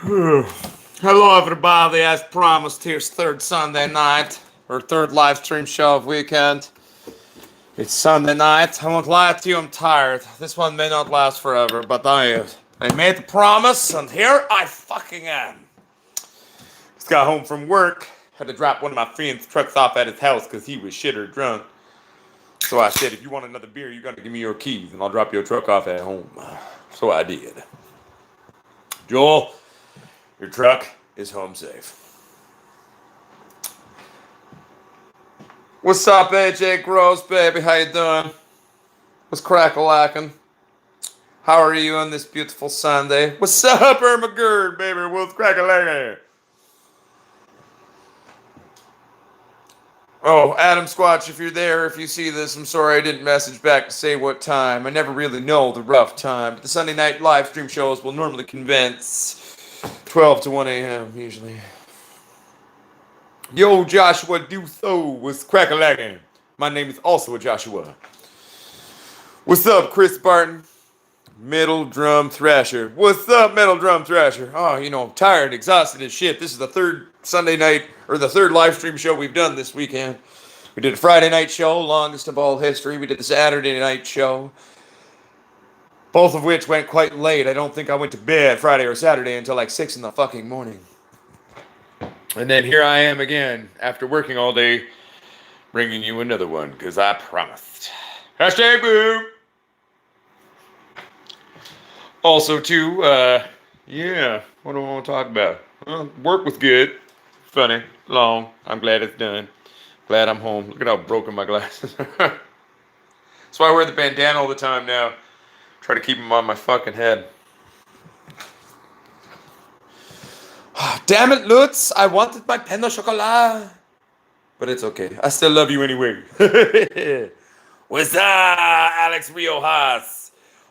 Hello, everybody. As promised, here's third Sunday night, or third live stream show of weekend. It's Sunday night. I won't lie to you, I'm tired. This one may not last forever, but I made the promise, and here I fucking am. Just got home from work. Had to drop one of my friend's trucks off at his house because he was shit or drunk. So I said, if you want another beer, you gotta give me your keys, and I'll drop your truck off at home. So I did. Joel, your truck is home safe. What's up, AJ Gross, baby? How you doing? What's crack-a-lackin'? How are you on this beautiful Sunday? What's up, Irma Gerd, baby? What's crack-a-lackin'? Oh, Adam Squatch, if you're there, if you see this, I'm sorry I didn't message back to say what time. I never really know the rough time. But the Sunday night live stream shows will normally commence 12 to 1 a.m. usually. Yo, Joshua Dutho was crack-a-lackin'. My name is also Joshua. What's up, Chris Barton? Metal Drum Thrasher. What's up, Metal Drum Thrasher? Oh, tired, exhausted as shit. This is the third Sunday night, or the third live stream show we've done this weekend. We did a Friday night show, longest of all history. We did the Saturday night show, both of which went quite late. I don't think I went to bed Friday or Saturday until like 6 in the fucking morning. And then here I am again, after working all day, bringing you another one, because I promised. Hashtag boo! Also, too, what do I want to talk about? Well, work was good, funny, long. I'm glad it's done. Glad I'm home. Look at how broken my glasses are. That's why I wear the bandana all the time now. Try to keep them on my fucking head. Damn it, Lutz! I wanted my pain au chocolat! But it's okay. I still love you anyway. What's up, Alex Riojas?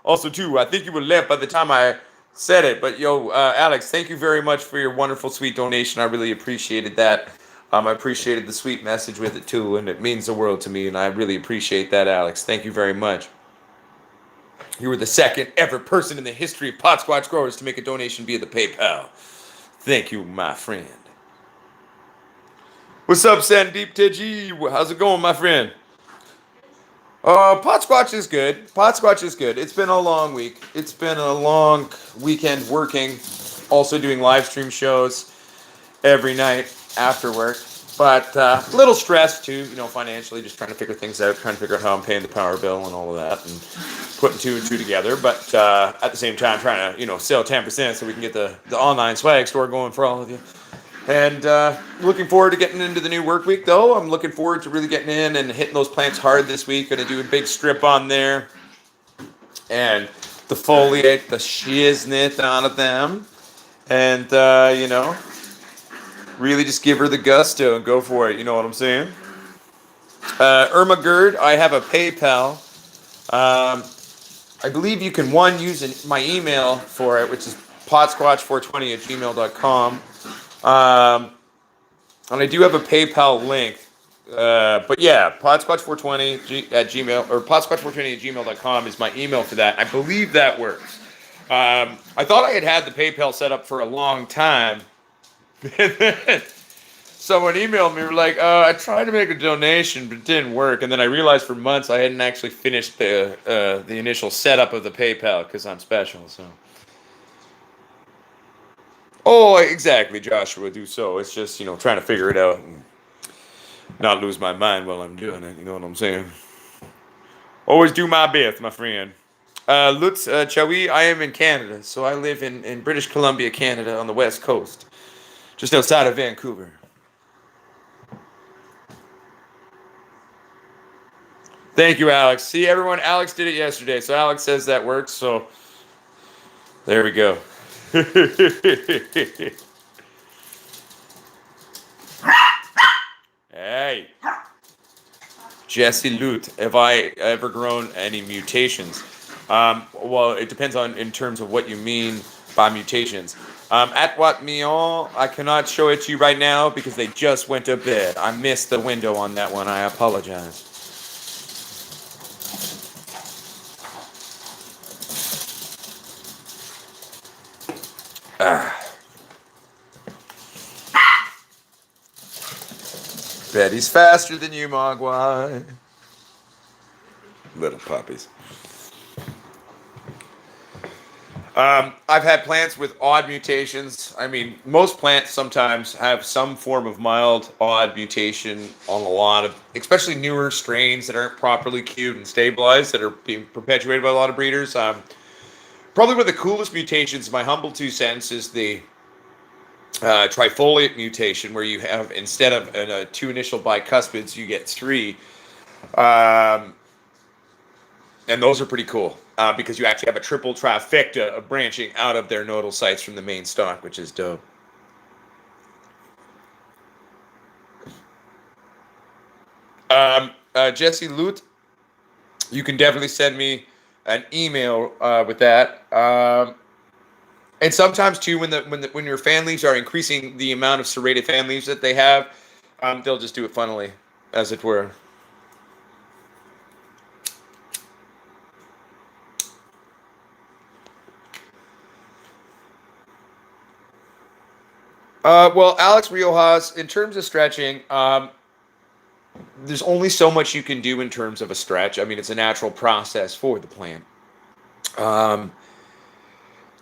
Also, too, I think you were left by the time I said it. But, Alex, thank you very much for your wonderful, sweet donation. I really appreciated that. I appreciated the sweet message with it, too. And it means the world to me. And I really appreciate that, Alex. Thank you very much. You were the second ever person in the history of Pot Squatch Growers to make a donation via the PayPal. Thank you, my friend. What's up, Sandeep Teji? How's it going, my friend? Pot Squatch is good. Pot Squatch is good. It's been a long week. It's been a long weekend working, also doing live stream shows every night after work. But a little stressed too, financially, just trying to figure things out, trying to figure out how I'm paying the power bill and all of that, and putting two and two together. But at the same time, trying to, sell 10% so we can get the online swag store going for all of you. And looking forward to getting into the new work week, though. I'm looking forward to really getting in and hitting those plants hard this week. Going to do a big strip on there. And defoliate the shiznit out of them. And, really just give her the gusto and go for it. You know what I'm saying? Irma Gerd, I have a PayPal. I believe you can, use my email for it, which is potsquatch420@gmail.com. And I do have a PayPal link. But yeah, potsquatch420 at Gmail, or potsquatch420@gmail.com is my email for that. I believe that works. I thought I had the PayPal set up for a long time. Someone emailed me, were like, I tried to make a donation, but it didn't work. And then I realized for months I hadn't actually finished the initial setup of the PayPal because I'm special, so. Oh, exactly, Joshua, do so. It's just, trying to figure it out and not lose my mind while I'm doing it. You know what I'm saying? Always do my best, my friend. Lutz Chawi, I am in Canada, so I live in British Columbia, Canada, on the west coast, just outside of Vancouver. Thank you, Alex. See, everyone, Alex did it yesterday, so Alex says that works, so there we go. Hey. Jesse Lute, have I ever grown any mutations? Well, it depends on in terms of what you mean by mutations. At What Mion, I cannot show it to you right now because they just went to bed. I missed the window on that one. I apologize. Betty's faster than you, Mogwai. Little puppies. I've had plants with odd mutations. I mean, most plants sometimes have some form of mild, odd mutation on a lot of, especially newer strains that aren't properly cued and stabilized that are being perpetuated by a lot of breeders. Probably one of the coolest mutations, my humble 2 cents, is the trifoliate mutation, where you have, instead of two initial bicuspids, you get three. Um, and those are pretty cool because you actually have a triple trifecta of branching out of their nodal sites from the main stock, which is dope. Jesse Lute, you can definitely send me an email with that. And sometimes too, when your fan leaves are increasing the amount of serrated fan leaves that they have, they'll just do it funnily, as it were. Well, Alex Riojas, in terms of stretching, there's only so much you can do in terms of a stretch. I mean, it's a natural process for the plant.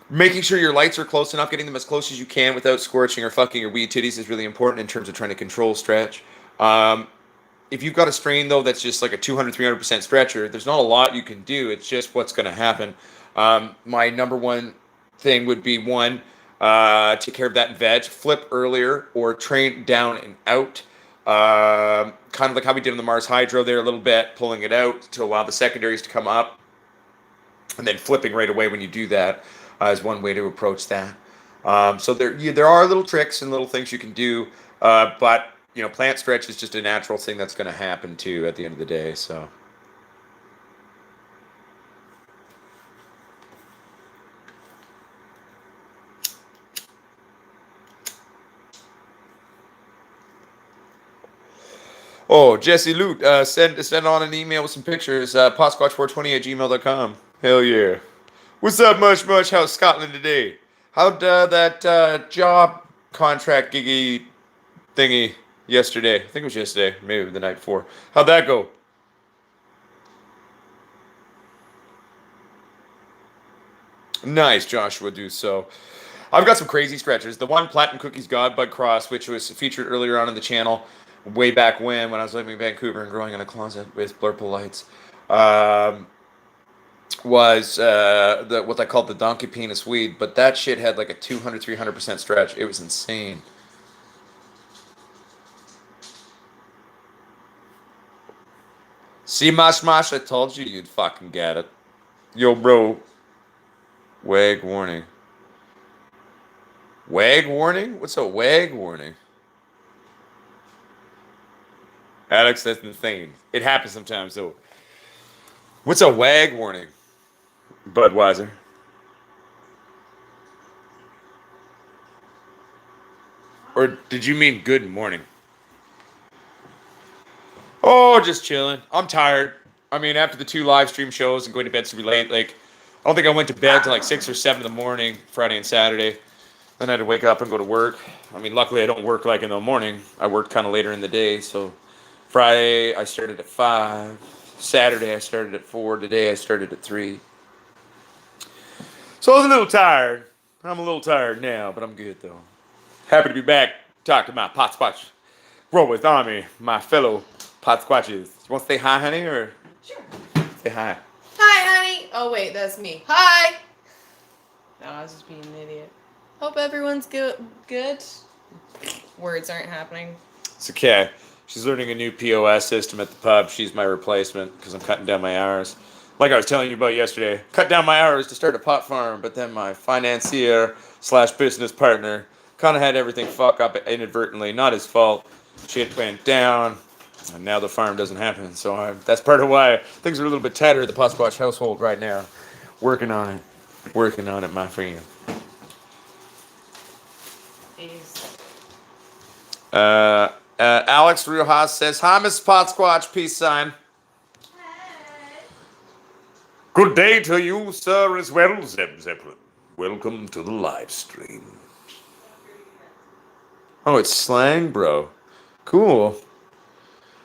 Making sure your lights are close enough, getting them as close as you can without scorching or fucking your weed titties is really important in terms of trying to control stretch. If you've got a strain, though, that's just like a 200, 300% stretcher, there's not a lot you can do. It's just what's going to happen. My number one thing would be one, take care of that veg, flip earlier or train down and out. Kind of like how we did on the Mars Hydro there a little bit, pulling it out to allow the secondaries to come up, and then flipping right away when you do that is one way to approach that. So there are little tricks and little things you can do, but plant stretch is just a natural thing that's going to happen too at the end of the day. So. Oh, Jesse Lute, send on an email with some pictures. Potsquatch420@gmail.com. Hell yeah. What's up, Mush? How's Scotland today? How'd that job contract giggy thingy yesterday? I think it was yesterday, maybe the night before. How'd that go? Nice, Joshua. Do so. I've got some crazy stretchers. The one Platinum Cookies Godbud Cross, which was featured earlier on in the channel, way back when I was living in Vancouver and growing in a closet with blurple lights, was what I called the donkey penis weed. But that shit had like a 200, 300% stretch. It was insane. See, Mosh, I told you you'd fucking get it. Yo, bro. Wag warning. Wag warning? What's a wag warning? Alex, that's insane. It happens sometimes, though. What's a wag warning? Budweiser. Or did you mean good morning? Oh, just chilling. I'm tired. I mean, after the 2 live stream shows and going to bed super late, like, I don't think I went to bed till like 6 or 7 in the morning, Friday and Saturday. Then I had to wake up and go to work. I mean, luckily I don't work like in the morning. I work kind of later in the day, so Friday I started at 5. Saturday I started at 4. Today I started at 3. So I was a little tired. I'm a little tired now, but I'm good though. Happy to be back. Talk to my Potsquatch Grow with Army, my fellow Potsquatches. You want to say hi, honey, or Sure. say hi? Hi, honey. Oh wait, that's me. Hi. No, I was just being an idiot. Hope everyone's good. Words aren't happening. It's okay. She's learning a new POS system at the pub. She's my replacement because I'm cutting down my hours. Like I was telling you about yesterday, cut down my hours to start a pot farm, but then my financier / business partner kind of had everything fuck up inadvertently. Not his fault. Shit went down, and now the farm doesn't happen. So that's part of why things are a little bit tighter at the Potsquatch household right now. Working on it, my friend. Alex Riojas says, hi, Miss Potsquatch, peace sign. Good day to you, sir, as well, Zeb Zeppelin. Welcome to the live stream. Oh, it's slang, bro. Cool.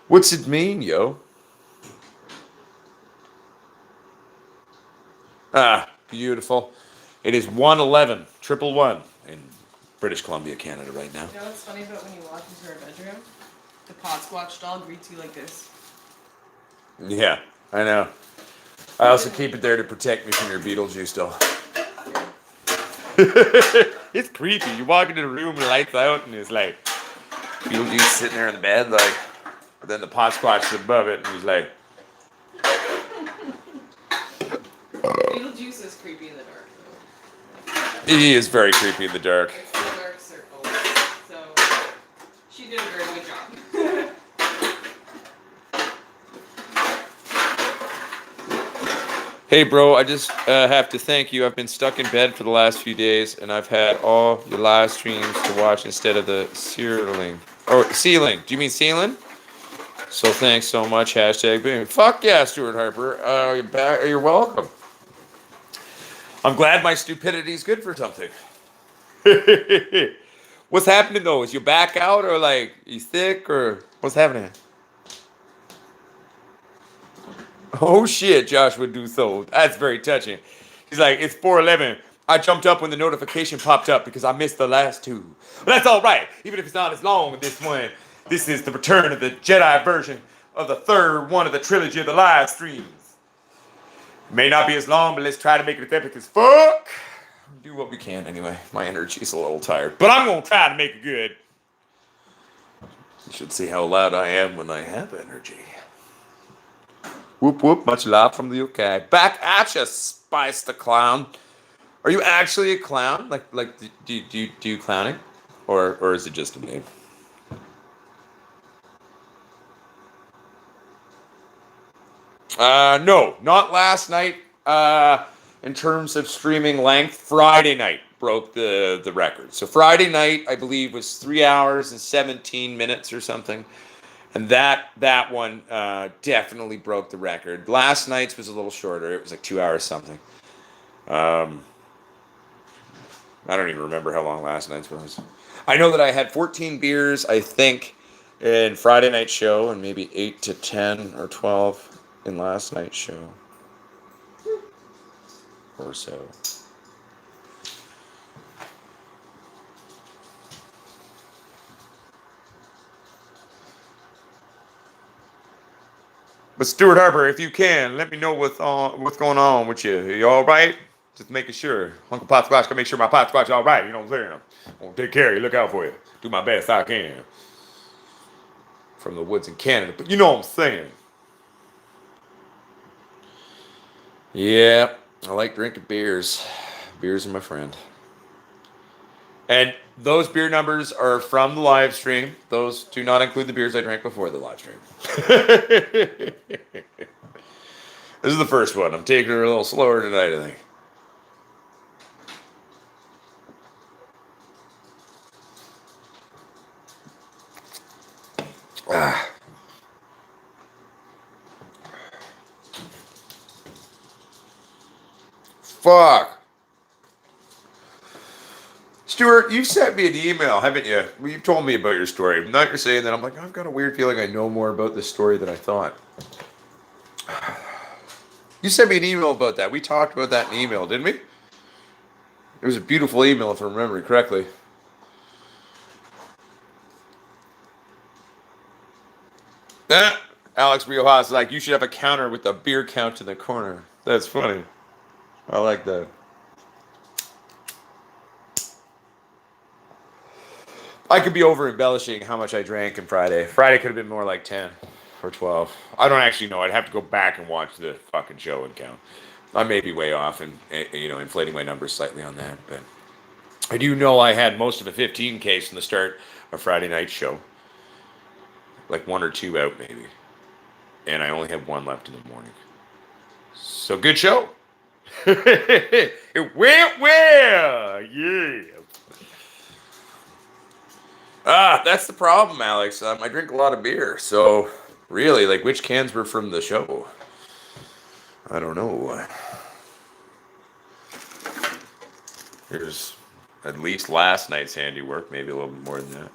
What's it mean, yo? Ah, beautiful. It is 111, triple one in British Columbia, Canada right now. You know what's funny about when you walk into our bedroom? The Podsquatch doll greets you like this. Yeah, I know. I also keep it there to protect me from your Beetlejuice doll. It's creepy. You walk into the room and the lights out, and it's like Beetlejuice sitting there in the bed, like. But then the Podsquatch is above it, and he's like. Beetlejuice is creepy in the dark, though. He is very creepy in the dark. It's the dark circle. So she did a very good job. Hey, bro, I just have to thank you. I've been stuck in bed for the last few days, and I've had all your live streams to watch instead of the ceiling. Or ceiling. Do you mean ceiling? So thanks so much. Hashtag boom. Fuck yeah, Stuart Harper. You're back. You're welcome. I'm glad my stupidity is good for something. What's happening though? Is your back out, or like you thick, or what's happening? Oh shit, Josh would do so. That's very touching. He's like, it's 4:11. I jumped up when the notification popped up because I missed the last two. But that's all right, even if it's not as long as this one. This is the return of the Jedi version of the third one of the trilogy of the live streams. May not be as long, but let's try to make it as epic as fuck. Do what we can anyway. My energy's a little tired, but I'm gonna try to make it good. You should see how loud I am when I have energy. Whoop whoop, much love from the UK. Back at you, Spice the Clown. Are you actually a clown? Like do you clowning? Or is it just a name? No, not last night. In terms of streaming length, Friday night broke the record. So Friday night, I believe, was 3 hours and 17 minutes or something. And that one definitely broke the record. Last night's was a little shorter. It was like 2 hours something. I don't even remember how long last night's was. I know that I had 14 beers, I think, in Friday night's show, and maybe 8 to 10 or 12 in last night's show. Or so. But Stuart Harper, if you can, let me know what's going on with you. Are you all right? Just making sure. Uncle Potsquatch can make sure my Potsquatch all right. You know what I'm saying? I'm gonna take care of you. Look out for you. Do my best I can. From the woods in Canada. But you know what I'm saying. Yeah, I like drinking beers. Beers are my friend. And those beer numbers are from the live stream. Those do not include the beers I drank before the live stream. This is the first one. I'm taking it a little slower tonight, I think. Ah. Fuck. Stuart, you've sent me an email, haven't you? Well, you've told me about your story. Now you're saying that, I'm like, I've got a weird feeling I know more about this story than I thought. You sent me an email about that. We talked about that in email, didn't we? It was a beautiful email, if I remember correctly. Alex Riojas is like, you should have a counter with the beer count in the corner. That's funny. I like that. I could be over embellishing how much I drank on Friday. Friday could have been more like 10 or 12. I don't actually know. I'd have to go back and watch the fucking show and count. I may be way off and, inflating my numbers slightly on that, but I do know I had most of a 15 case in the start of Friday night show. Like 1 or 2 out maybe. And I only have 1 left in the morning. So good show. It went well. Yeah. That's the problem, Alex. I drink a lot of beer, so really, like, which cans were from the show? I don't know. Here's at least last night's handiwork, maybe a little bit more than that.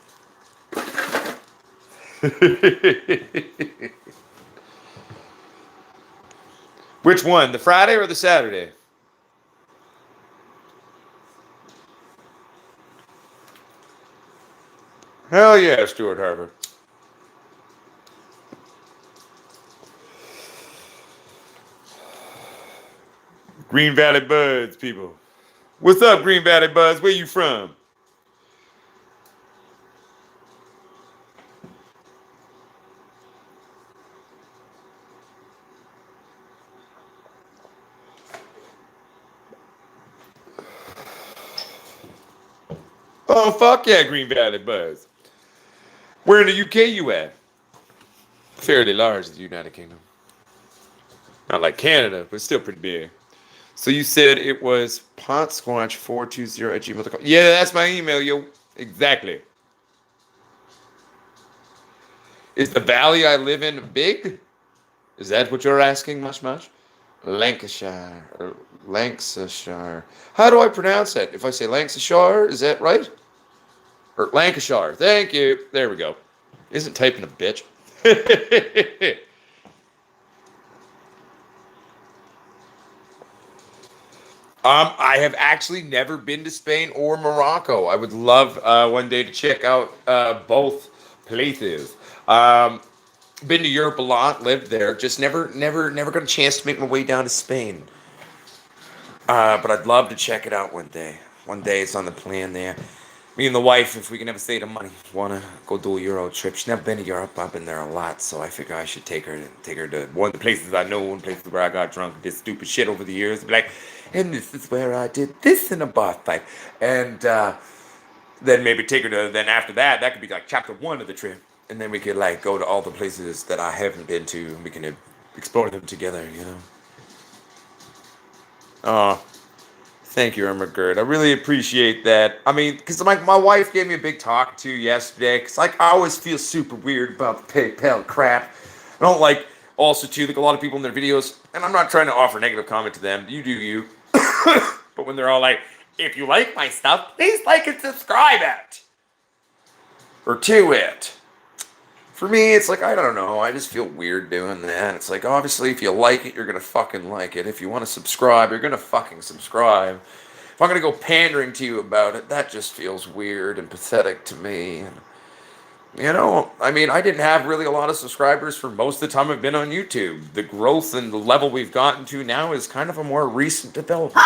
Which one, the Friday or the Saturday? Hell yeah, Stuart Harper. Green Valley Buds, people. What's up, Green Valley Buds? Where you from? Oh, fuck yeah, Green Valley Buds. Where in the UK you at? Fairly large, the United Kingdom. Not like Canada, but still pretty big. So you said it was potsquatch420 at gmail.com. Yeah, that's my email, yo. Exactly. Is the valley I live in big? Is that what you're asking, Mush Mush? Lancashire or Lancashire. How do I pronounce that? If I say Lancashire, is that right? Or Lancashire. Thank you. There we go. Isn't typing a bitch. I have actually never been to Spain or Morocco. I would love one day to check out both places. Been to Europe a lot, lived there. Just never got a chance to make my way down to Spain. But I'd love to check it out one day. One day it's on the plan there. Me and the wife, if we can ever save the money, wanna go do a Euro trip. She's never been to Europe. I've been there a lot, so I figure I should take her to one of the places I know, one places where I got drunk and did stupid shit over the years. Be like, and this is where I did this in a bar fight, and then maybe take her to. Then after that, that could be like chapter one of the trip, and then we could like go to all the places that I haven't been to, and we can explore them together. You know. Oh, thank you, Irma Gerd. I really appreciate that. I mean, because my wife gave me a big talk to yesterday. Because like I always feel super weird about the PayPal crap. I don't like also too like a lot of people in their videos, and I'm not trying to offer negative comment to them. You do you. But when they're all like, if you like my stuff, please like and subscribe it or to it. For me, it's like, I don't know. I just feel weird doing that. It's like, obviously, if you like it, you're going to fucking like it. If you want to subscribe, you're going to fucking subscribe. If I'm going to go pandering to you about it, that just feels weird and pathetic to me. And, you know, I mean, I didn't have really a lot of subscribers for most of the time I've been on YouTube. The growth and the level we've gotten to now is kind of a more recent development.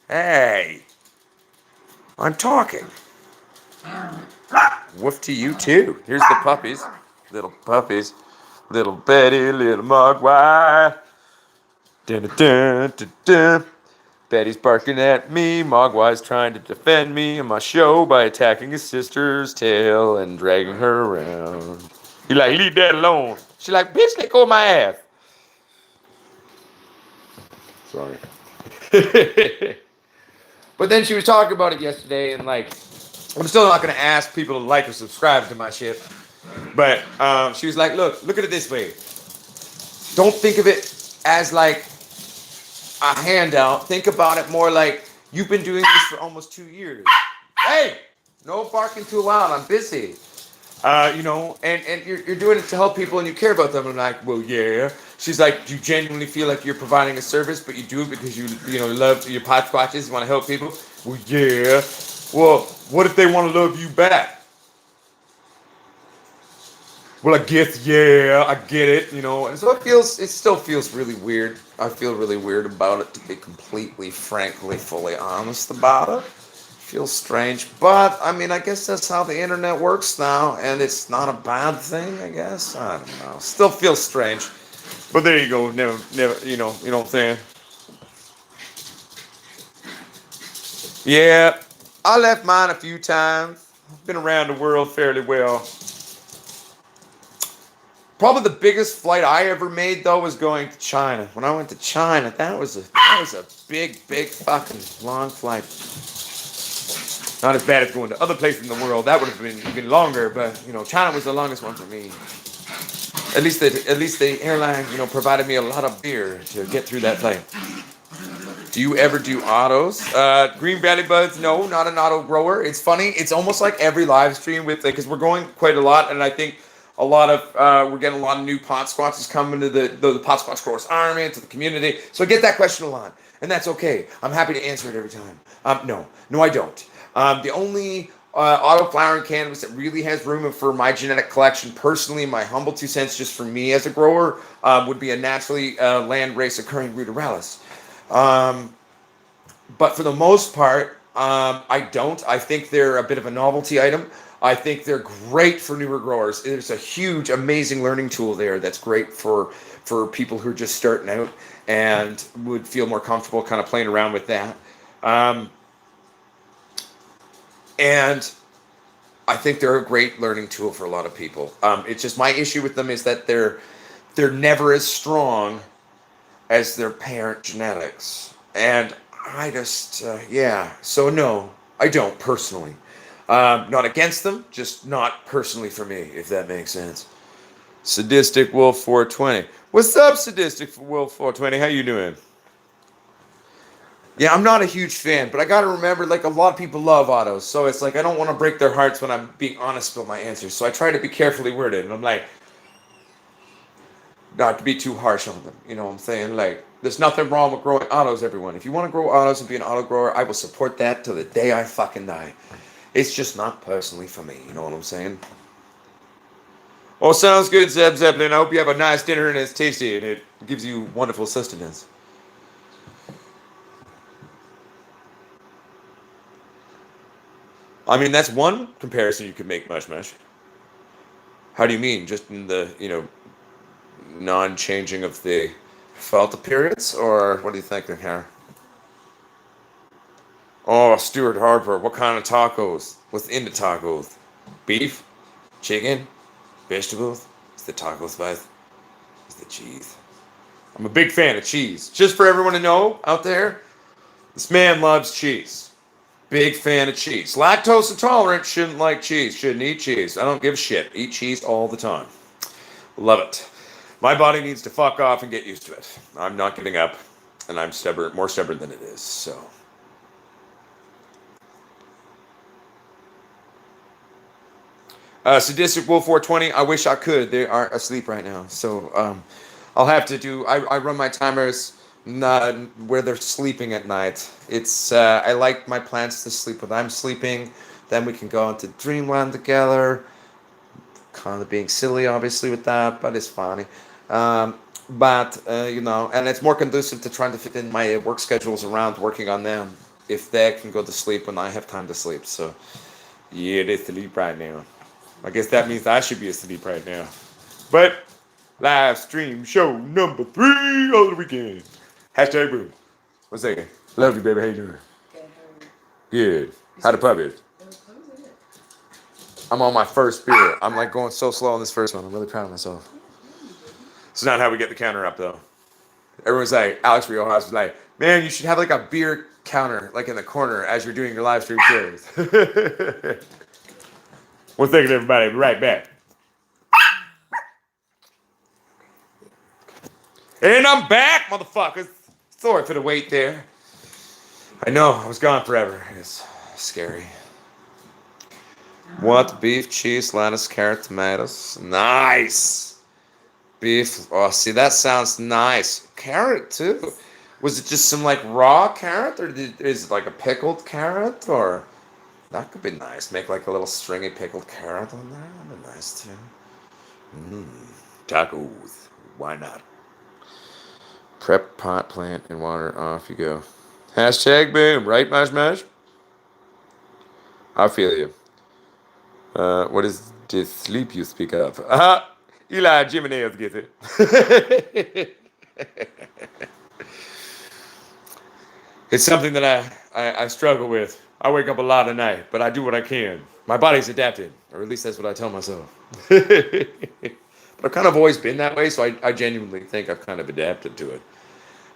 Hey, I'm talking. Woof to you too. Here's the puppies. Little puppies. Little Betty, little Mogwai. Dun, dun, dun, dun, dun. Betty's barking at me. Mogwai's trying to defend me in my show by attacking his sister's tail and dragging her around. He like, leave that alone. She like, bitch, let go of my ass. Sorry. But then she was talking about it yesterday, and like, I'm still not gonna ask people to like or subscribe to my shit. But she was like, look at it this way. Don't think of it as like a handout. Think about it more like you've been doing this for almost 2 years. Hey, no barking too loud. I'm busy. You know, and you're doing it to help people and you care about them. I'm like, well, yeah. She's like, do you genuinely feel like you're providing a service, but you do it because you know love your pot squatches, you want to help people? Well, yeah. Well, what if they want to love you back? Well, I guess, yeah, I get it, you know. And so it still feels really weird. I feel really weird about it, to be completely, frankly, fully honest about it. Feels strange, but I mean, I guess that's how the internet works now, and it's not a bad thing, I guess. I don't know. Still feels strange, but there you go. Never, you know what I'm saying? Yeah, I left mine a few times. Been around the world fairly well. Probably the biggest flight I ever made though was going to China. When I went to China, that was a big fucking long flight. Not as bad as going to other places in the world. That would have been even longer, but you know, China was the longest one for me. At least the airline, you know, provided me a lot of beer to get through that flight. Do you ever do autos? Green Valley Buds, no, not an auto grower. It's funny. It's almost like every live stream with, because we're going quite a lot, and I think A lot of we're getting a lot of new pot squatches coming to the pot squatch growers army, to the community. So I get that question a lot, and that's okay. I'm happy to answer it every time. No, I don't. The only auto flowering cannabis that really has room for my genetic collection, personally, my humble 2 cents, just for me as a grower, would be a naturally land race occurring ruderalis. But for the most part, I don't. I think they're a bit of a novelty item. I think they're great for newer growers. There's a huge, amazing learning tool there that's great for people who are just starting out and would feel more comfortable kind of playing around with that. And I think they're a great learning tool for a lot of people. It's just my issue with them is that they're never as strong as their parent genetics. And I just, yeah. So no, I don't personally. Not against them, just not personally for me, if that makes sense. Sadistic Wolf 420. What's up, Sadistic Wolf 420? How you doing? Yeah, I'm not a huge fan, but I gotta remember, like, a lot of people love autos, so it's like I don't want to break their hearts when I'm being honest about my answers. So I try to be carefully worded, and I'm like, not to be too harsh on them. You know what I'm saying? Like, there's nothing wrong with growing autos, everyone. If you want to grow autos and be an auto grower, I will support that till the day I fucking die. It's just not personally for me, you know what I'm saying? Oh, sounds good, Zeb Zeppelin. I hope you have a nice dinner and it's tasty and it gives you wonderful sustenance. I mean, that's one comparison you could make, Mush Mush. How do you mean? Just in the, non-changing of the felt appearance? Or what do you think here? Oh, Stuart Harper, what kind of tacos? What's in the tacos? Beef? Chicken? Vegetables? It's the taco spice. It's the cheese. I'm a big fan of cheese. Just for everyone to know out there, this man loves cheese. Big fan of cheese. Lactose intolerant shouldn't like cheese, shouldn't eat cheese. I don't give a shit. Eat cheese all the time. Love it. My body needs to fuck off and get used to it. I'm not giving up, and I'm stubborn, more stubborn than it is, so. Sadistic Wolf 420, I wish I could. They are asleep right now. So I'll have to do, I run my timers where they're sleeping at night. It's, I like my plants to sleep when I'm sleeping. Then we can go into dreamland together. Kind of being silly, obviously, with that, but it's funny. And it's more conducive to trying to fit in my work schedules around working on them if they can go to sleep when I have time to sleep. So, yeah, they sleep right now. I guess that means I should be asleep right now. But live stream show number 3 of the weekend. Hashtag boom. 1 second. Love you, baby. How you doing? Good. How the puppies? I'm on my first beer. I'm like going so slow on this first one. I'm really proud of myself. It's not how we get the counter up though. Everyone's like, Alex Riojas was like, man, you should have like a beer counter like in the corner as you're doing your live stream shows. 1 second, everybody. Be right back. And I'm back, motherfuckers. Sorry for the wait there. I know, I was gone forever. It's scary. What? Beef, cheese, lettuce, carrot, tomatoes. Nice. Beef. Oh, see, that sounds nice. Carrot, too. Was it just some, like, raw carrot? Or is it, like, a pickled carrot? Or... That could be nice. Make like a little stringy pickled carrot on there. That'd be nice too. Tacos. Why not? Prep pot, plant, and water. Off you go. Hashtag boom. Right, Mash Mash? I feel you. What is the sleep you speak of? Aha! Eli Jimenez gets it. It's something that I struggle with. I wake up a lot at night, but I do what I can. My body's adapted, or at least that's what I tell myself. But I've kind of always been that way, so I genuinely think I've kind of adapted to it.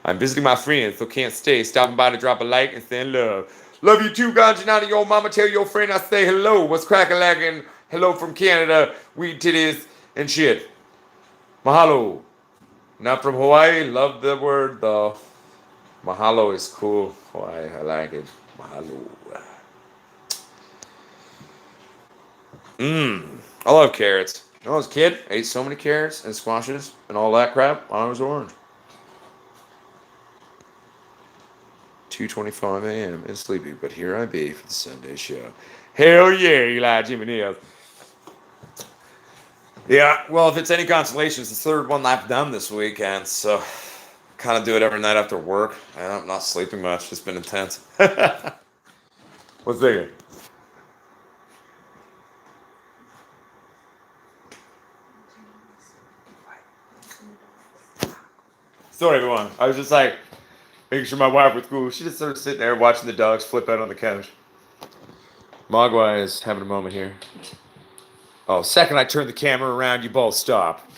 I'm visiting my friends, so can't stay. Stopping by to drop a like and send love. Love you too, Ganjanati. Your mama, tell your friend I say hello. What's cracking, lacking? Hello from Canada. Weed titties and shit. Mahalo. Not from Hawaii. Love the word though. Mahalo is cool. Hawaii, I like it. Mahalo. I love carrots. When I was a kid, I ate so many carrots and squashes and all that crap. I was orange. 2:25 a.m. and sleepy, but here I be for the Sunday show. Hell yeah, Eli Jimmy Neal. Yeah, well, if it's any consolation, it's the third one I've done this weekend, so kind of do it every night after work. And I'm not sleeping much. It's been intense. What's thinking? Sorry, everyone. I was just like making sure my wife was cool. She just sort of sitting there watching the dogs flip out on the couch. Mogwai is having a moment here. Oh, second I turned the camera around, you both stop.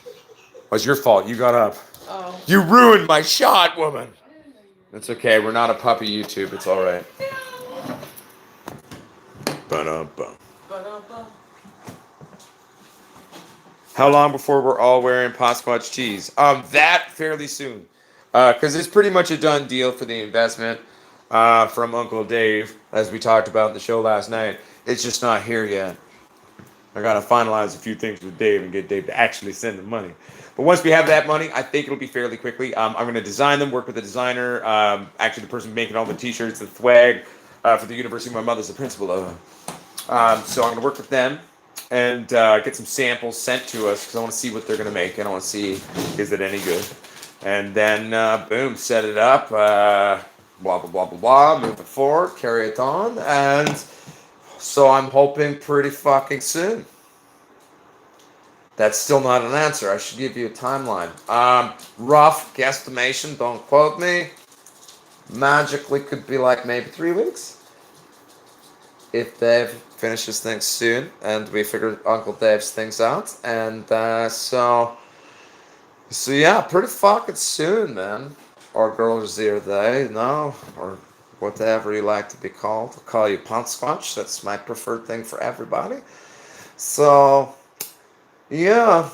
It was your fault. You got up. Oh. You ruined my shot, woman. It's okay. We're not a puppy YouTube. It's all right. Ba-dum-bum. How long before we're all wearing Posquatch tees? That fairly soon, because it's pretty much a done deal for the investment from Uncle Dave, as we talked about in the show last night. It's just not here yet. I gotta finalize a few things with Dave and get Dave to actually send the money. But once we have that money, I think it'll be fairly quickly. I'm gonna design them, work with the designer, actually the person making all the t-shirts, the swag for the university my mother's the principal of. So I'm gonna work with them and get some samples sent to us because I want to see what they're gonna make and I want to see is it any good. And then boom, set it up, blah blah blah blah blah, move it forward, carry it on, and so I'm hoping pretty fucking soon. That's still not an answer. I should give you a timeline. Rough guesstimation, don't quote me. Magically could be like maybe 3 weeks. If Dave finishes things soon and we figure Uncle Dave's things out. And so yeah, pretty fucking soon, man. Or girls or they, no, or whatever you like to be called. I'll call you Posquatch. That's my preferred thing for everybody. So, yeah.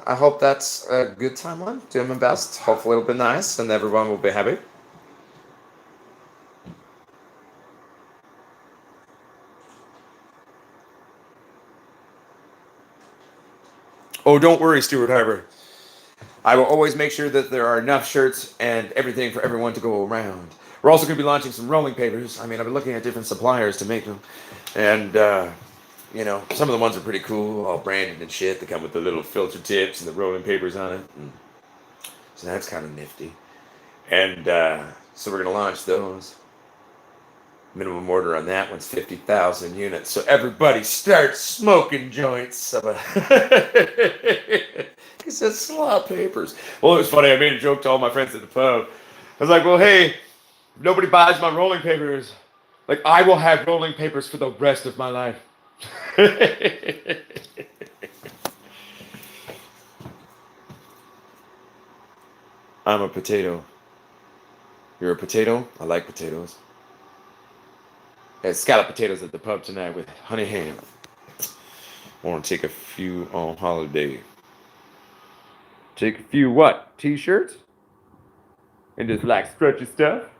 I hope that's a good timeline. Doing my best. Hopefully it'll be nice and everyone will be happy. Oh, don't worry, Stuart Harbour. I will always make sure that there are enough shirts and everything for everyone to go around. We're also going to be launching some rolling papers. I mean, I've been looking at different suppliers to make them. And, you know, some of the ones are pretty cool, all branded and shit. They come with the little filter tips and the rolling papers on it. And so that's kind of nifty. And so we're going to launch those. Minimum order on that one's 50,000 units. So everybody start smoking joints. He said slot papers. Well, it was funny. I made a joke to all my friends at the pub. I was like, well, hey, if nobody buys my rolling papers, like I will have rolling papers for the rest of my life. I'm a potato. You're a potato? I like potatoes. Had scallop potatoes at the pub tonight with honey ham. Want to take a few on holiday. Take a few what? T-shirts? And just like stretchy stuff?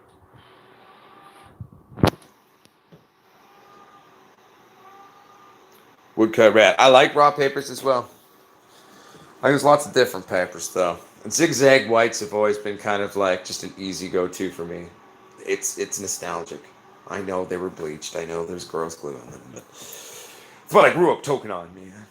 Woodcut rat. I like raw papers as well. I use lots of different papers though. And zigzag whites have always been kind of like just an easy go-to for me. It's nostalgic. I know they were bleached. I know there's gross glue on them, but it's what I grew up token on, man.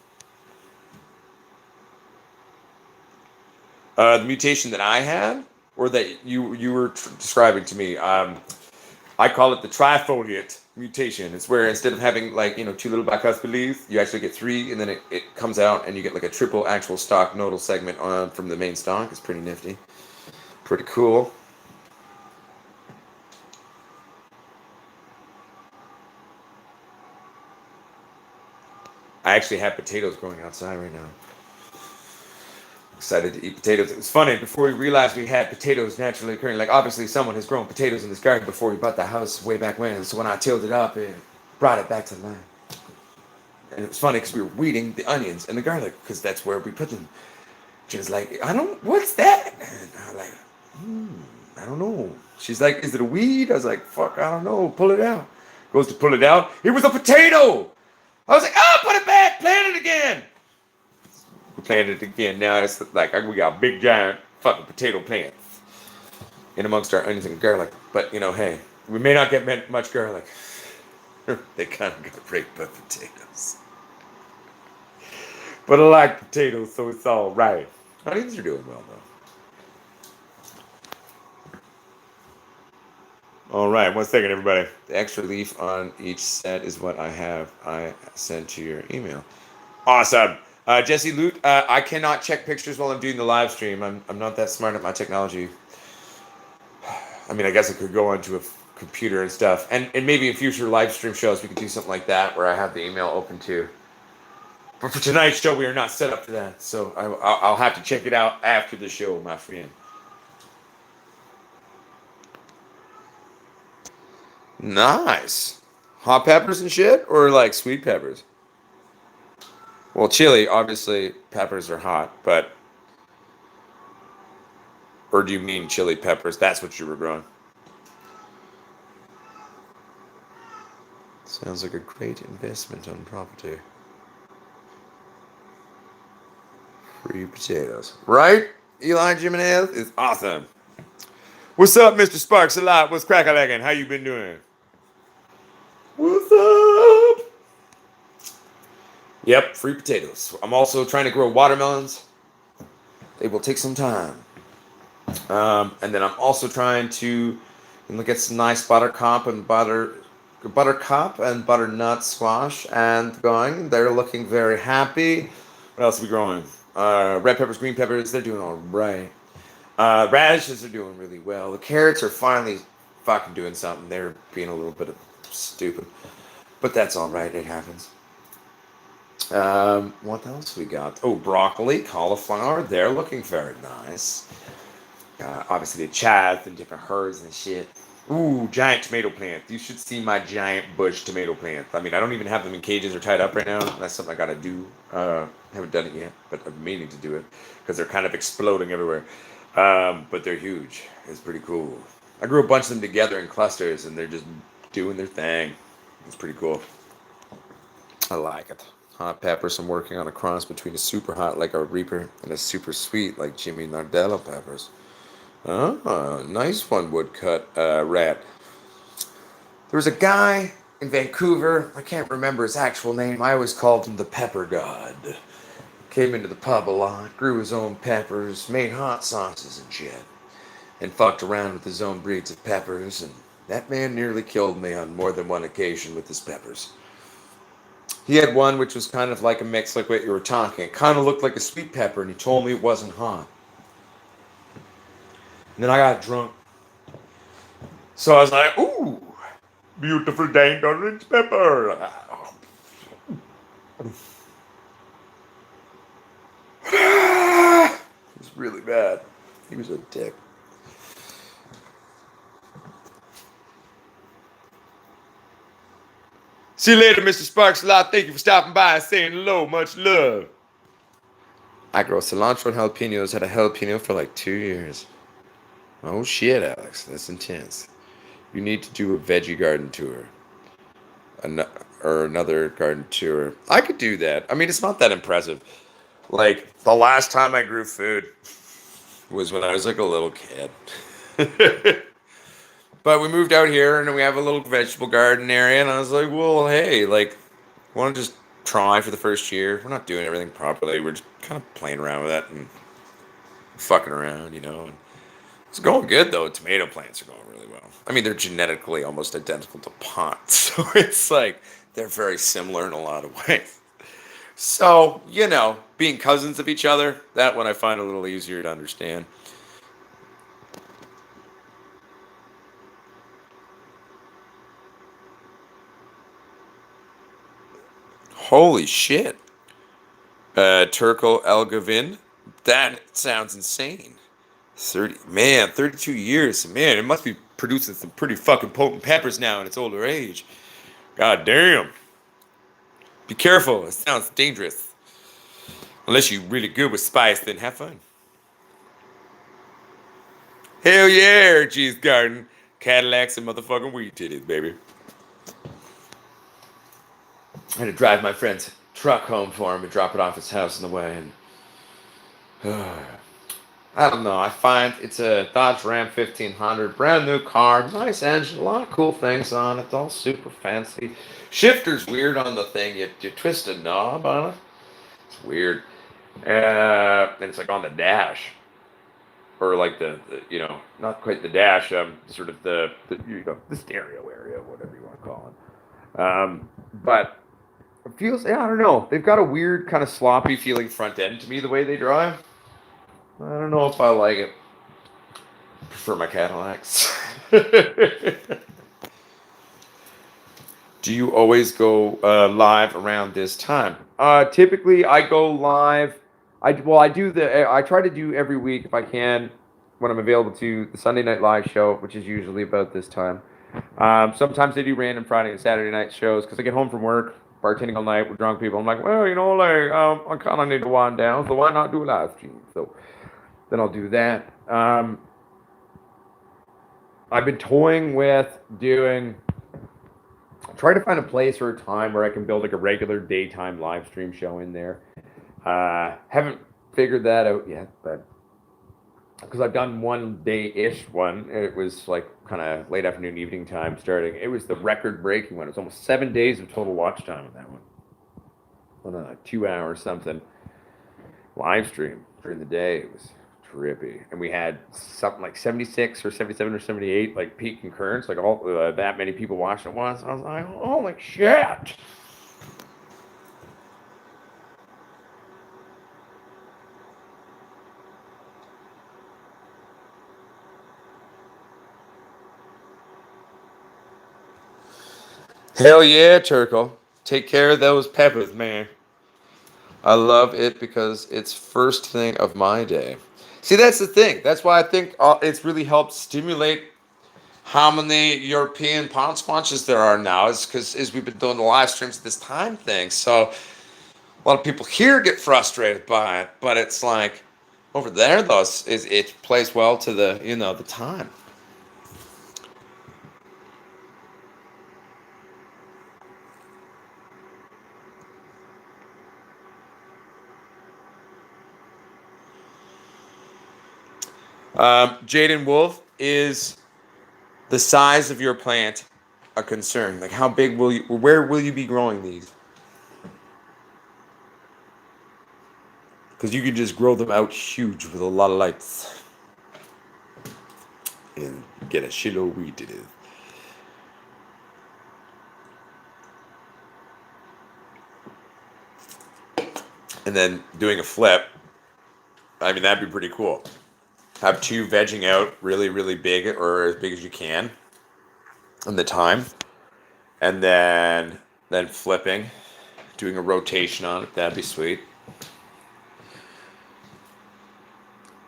The mutation that I had, or that you were describing to me, I call it the trifoliate mutation. It's where instead of having like, you know, 2 little bicuspid leaves, you actually get 3, and then it comes out and you get like a triple actual stalk nodal segment on from the main stalk. It's pretty nifty. Pretty cool. I actually have potatoes growing outside right now. Excited to eat potatoes. It was funny, before we realized we had potatoes naturally occurring, like obviously someone has grown potatoes in this garden before we bought the house way back when. So when I tilled it up, it brought it back to life. And it was funny because we were weeding the onions and the garlic because that's where we put them. She was like, what's that? And I was like, I don't know. She's like, is it a weed? I was like, fuck, I don't know. Pull it out. Goes to pull it out. It was a potato. I was like, put it back, plant it again. planted again. Now it's like we got big giant fucking potato plants in amongst our onions and garlic. But you know, hey, we may not get much garlic. They kind of got raped by potatoes. But I like potatoes, so it's all right. Onions are doing well though. All right, 1 second, everybody. The extra leaf on each set is what I sent to your email. Awesome. Jesse Loot, I cannot check pictures while I'm doing the live stream. I'm not that smart at my technology. I mean, I guess I could go onto a computer and stuff. And maybe in future live stream shows, we could do something like that where I have the email open too. But for tonight's show, we are not set up for that. So I'll have to check it out after the show, my friend. Nice. Hot peppers and shit? Or like sweet peppers? Well, chili, obviously, peppers are hot, but... Or do you mean chili peppers? That's what you were growing. Sounds like a great investment on property. Free potatoes. Right? Eli Jimenez is awesome. What's up, Mr. Sparks a lot? What's crack-a-lackin'? How you been doing? What's up? Yep, free potatoes. I'm also trying to grow watermelons. They will take some time. And then I'm also trying to look at some nice buttercup and butternut squash and going. They're looking very happy. What else are we growing? Red peppers, green peppers, they're doing all right. Radishes are doing really well. The carrots are finally fucking doing something. They're being a little bit stupid. But that's all right. It happens. What else we got? Oh, broccoli, cauliflower. They're looking very nice. Obviously, the chives and different herbs and shit. Ooh, giant tomato plant. You should see my giant bush tomato plant. I mean, I don't even have them in cages or tied up right now. That's something I gotta do. Haven't done it yet, but I'm meaning to do it because they're kind of exploding everywhere. But they're huge. It's pretty cool. I grew a bunch of them together in clusters, and they're just doing their thing. It's pretty cool. I like it. Hot peppers. I'm working on a cross between a super hot like a Reaper and a super sweet like Jimmy Nardello peppers. Oh, nice one, woodcut rat. There was a guy in Vancouver. I can't remember his actual name. I always called him the Pepper God. Came into the pub a lot, grew his own peppers, made hot sauces and shit, and fucked around with his own breeds of peppers, and that man nearly killed me on more than one occasion with his peppers. He had one which was kind of like a mix like what you were talking. It kind of looked like a sweet pepper, and he told me it wasn't hot. And then I got drunk. So I was like, ooh, beautiful dang orange pepper. It was really bad. He was a dick. See you later, Mr. Sparks a lot. Thank you for stopping by and saying hello. Much love. I grow cilantro and jalapenos. Had a jalapeno for like 2 years. Oh shit, Alex. That's intense. You need to do a veggie garden tour. Or another garden tour. I could do that. I mean, it's not that impressive. Like, the last time I grew food was when I was like a little kid. But we moved out here and we have a little vegetable garden area. And I was like, well, hey, like, want to just try for the first year? We're not doing everything properly. We're just kind of playing around with it and fucking around, you know. And it's going good, though. Tomato plants are going really well. I mean, they're genetically almost identical to pot. So it's like they're very similar in a lot of ways. So, you know, being cousins of each other, that one I find a little easier to understand. Holy shit. Turco Elgavin. That sounds insane. 32 years. Man, it must be producing some pretty fucking potent peppers now in its older age. God damn. Be careful. It sounds dangerous. Unless you're really good with spice, then have fun. Hell yeah, cheese garden. Cadillacs and motherfucking weed titties, baby. I had to drive my friend's truck home for him and drop it off his house on the way. And I don't know. I find it's a Dodge Ram 1500, brand new car, nice engine, a lot of cool things on it, all super fancy. Shifter's weird on the thing. You twist a knob on it. It's weird. And it's like on the dash, or like the not quite the dash, sort of the stereo area, whatever you want to call it. But it feels, yeah, I don't know. They've got a weird kind of sloppy feeling front end to me the way they drive. I don't know if I like it. I prefer my Cadillacs. Do you always go live around this time? Typically, I go live. I try to do every week if I can when I'm available to the Sunday Night Live show, which is usually about this time. Sometimes I do random Friday and Saturday night shows because I get home from work, bartending all night with drunk people. I'm like, well, I kind of need to wind down, so why not do a live stream? So then I'll do that. I've been toying with try to find a place or a time where I can build like a regular daytime live stream show in there. Haven't figured that out yet, but because I've done one day-ish one, it was like kind of late afternoon, evening time starting. It was the record-breaking one. It was almost 7 days of total watch time on that one. On a 2 hour something live stream during the day. It was trippy, and we had something like 76 or 77 or 78 like peak concurrence, like all that many people watching at once. I was like, holy shit. Hell yeah, Turkle. Take care of those peppers, man. I love it because it's first thing of my day. See, that's the thing. That's why I think it's really helped stimulate how many European pound sponges there are now. Is because as we've been doing the live streams at this time thing, so a lot of people here get frustrated by it, but it's like over there though, it plays well to the time. Jaden Wolf, is the size of your plant a concern? Like, how big where will you be growing these? Because you can just grow them out huge with a lot of lights and get a shitload of weed to do. And then doing a flip, I mean, that'd be pretty cool. Have two vegging out really, really big, or as big as you can in the time. And then flipping, doing a rotation on it. That'd be sweet.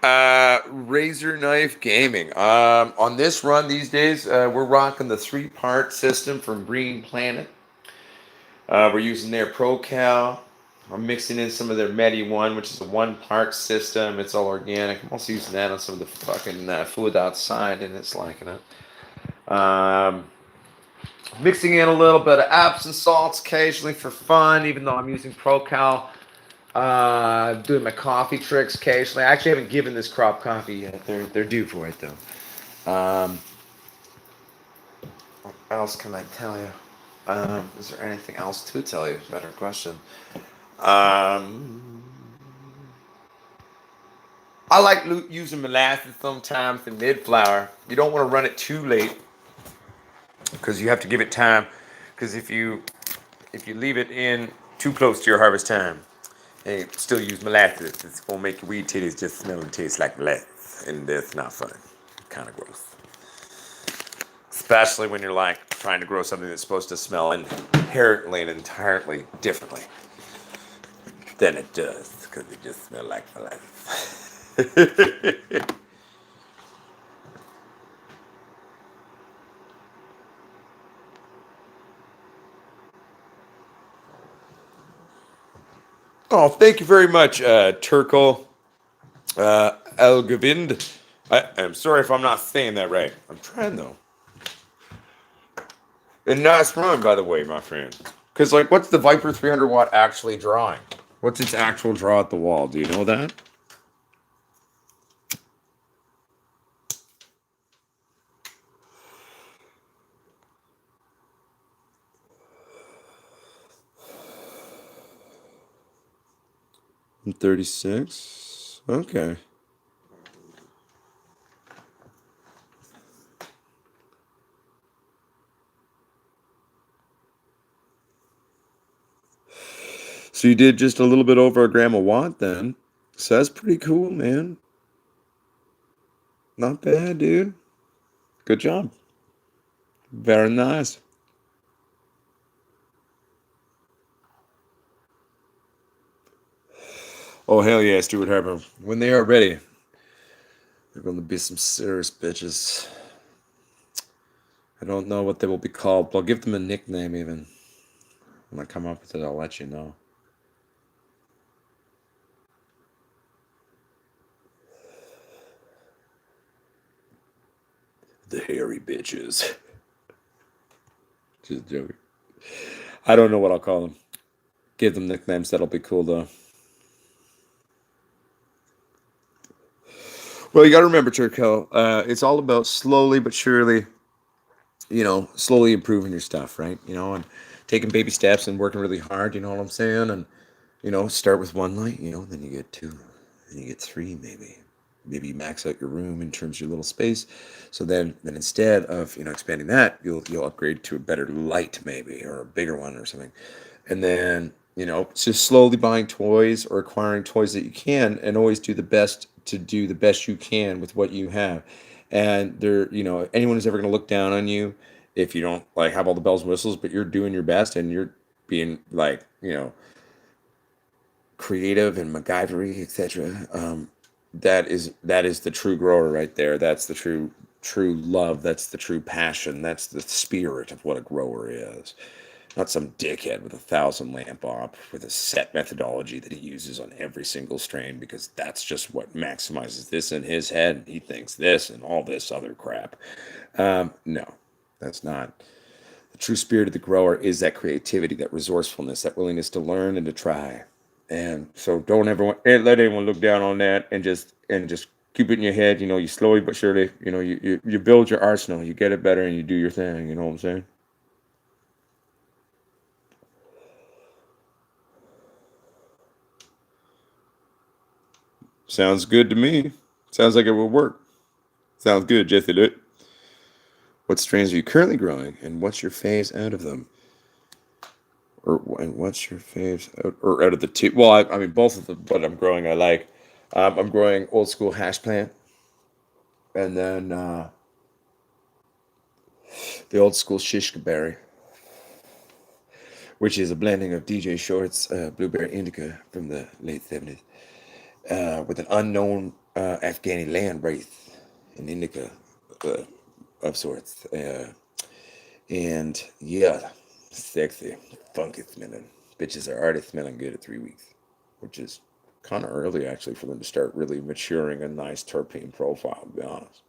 Razor Knife Gaming. On this run these days, we're rocking the 3-part system from Green Planet. We're using their ProCal. I'm mixing in some of their Medi 1, which is a 1-part system. It's all organic. I'm also using that on some of the fucking fluid outside, and it's liking it. Mixing in a little bit of Epsom salts occasionally for fun, even though I'm using ProCal. Doing my coffee tricks occasionally. I actually haven't given this crop coffee yet. They're due for it though. What else can I tell you? Is there anything else to tell you? Better question. I like using molasses sometimes in mid-flower. You don't want to run it too late because you have to give it time. Because if you leave it in too close to your harvest time, and still use molasses, it's gonna make your weed titties just smell and taste like molasses, and that's not fun. Kind of gross. Especially when you're like trying to grow something that's supposed to smell inherently and entirely differently than it does, because it just smells like molasses. Oh, thank you very much, Turkle Elgavind. I'm sorry if I'm not saying that right. I'm trying though. And nice run, by the way, my friend. Because, like, what's the Viper 300 watt actually drawing? What's its actual draw at the wall? Do you know that? I'm 36. Okay. So you did just a little bit over a gram a watt then. So that's pretty cool, man. Not bad, dude. Good job. Very nice. Oh, hell yeah, Stuart Harper. When they are ready, they're going to be some serious bitches. I don't know what they will be called, but I'll give them a nickname even. When I come up with it, I'll let you know. The hairy bitches. Just joking. I don't know what I'll call them. Give them nicknames. That'll be cool, though. Well, you got to remember, Turkel, it's all about slowly but surely, slowly improving your stuff, right? And taking baby steps and working really hard, you know what I'm saying? And, start with one light, then you get two, then you get three, maybe. Maybe you max out your room in terms of your little space. So then instead of, expanding that, you'll upgrade to a better light, maybe, or a bigger one or something. And then, just slowly buying toys or acquiring toys that you can, and always do the best you can with what you have. And anyone who's ever going to look down on you if you don't like have all the bells and whistles, but you're doing your best and you're being like, creative and MacGyvery, etc. That is the true grower right there. That's the true love. That's the true passion. That's the spirit of what a grower is. Not some dickhead with 1,000 lamp op with a set methodology that he uses on every single strain because that's just what maximizes this in his head. And he thinks this and all this other crap. No, that's not. The true spirit of the grower is that creativity, that resourcefulness, that willingness to learn and to try. And so don't ever let anyone look down on that, and just keep it in your head. You slowly but surely, you build your arsenal, you get it better, and you do your thing. You know what I'm saying? Sounds good to me. Sounds like it will work. Sounds good, Jesse. Do it. What strains are you currently growing, and what's your phase out of them? And what's your phase out of the two? Well, I mean, both of them. What I'm growing, I like. I'm growing old school hash plant, and then the old school shishka berry, which is a blending of DJ Short's blueberry indica from the late 70s with an unknown Afghani land wraith, an indica uh, of sorts. And yeah, sexy, funky smelling. Bitches are already smelling good at 3 weeks, which is kind of early actually for them to start really maturing a nice terpene profile, to be honest.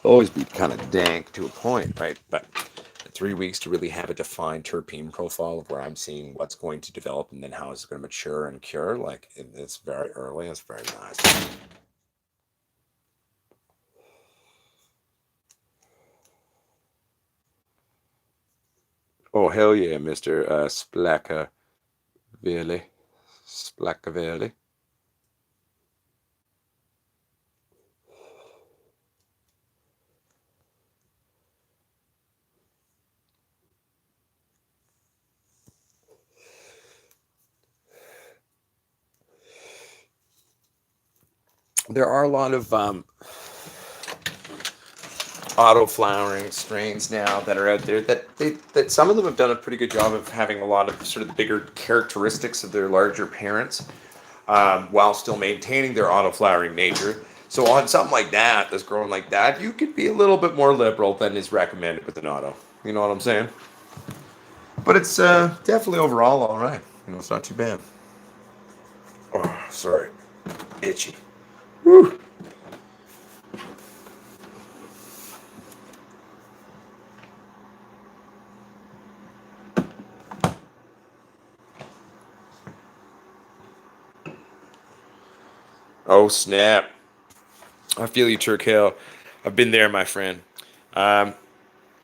Always be kind of dank to a point, right? But 3 weeks to really have a defined terpene profile of where I'm seeing what's going to develop and then how it's going to mature and cure, like it's very early. It's very nice. Oh, hell yeah, Mr. Splackavelli. Splackavelli. There are a lot of auto flowering strains now that are out there that some of them have done a pretty good job of having a lot of sort of the bigger characteristics of their larger parents, while still maintaining their auto flowering nature. So on something like that that's growing like that, you could be a little bit more liberal than is recommended with an auto. You know what I'm saying? But it's definitely overall all right. It's not too bad. Oh, sorry, itchy. Woo. Oh snap! I feel you, Turk Hill. I've been there, my friend. Um,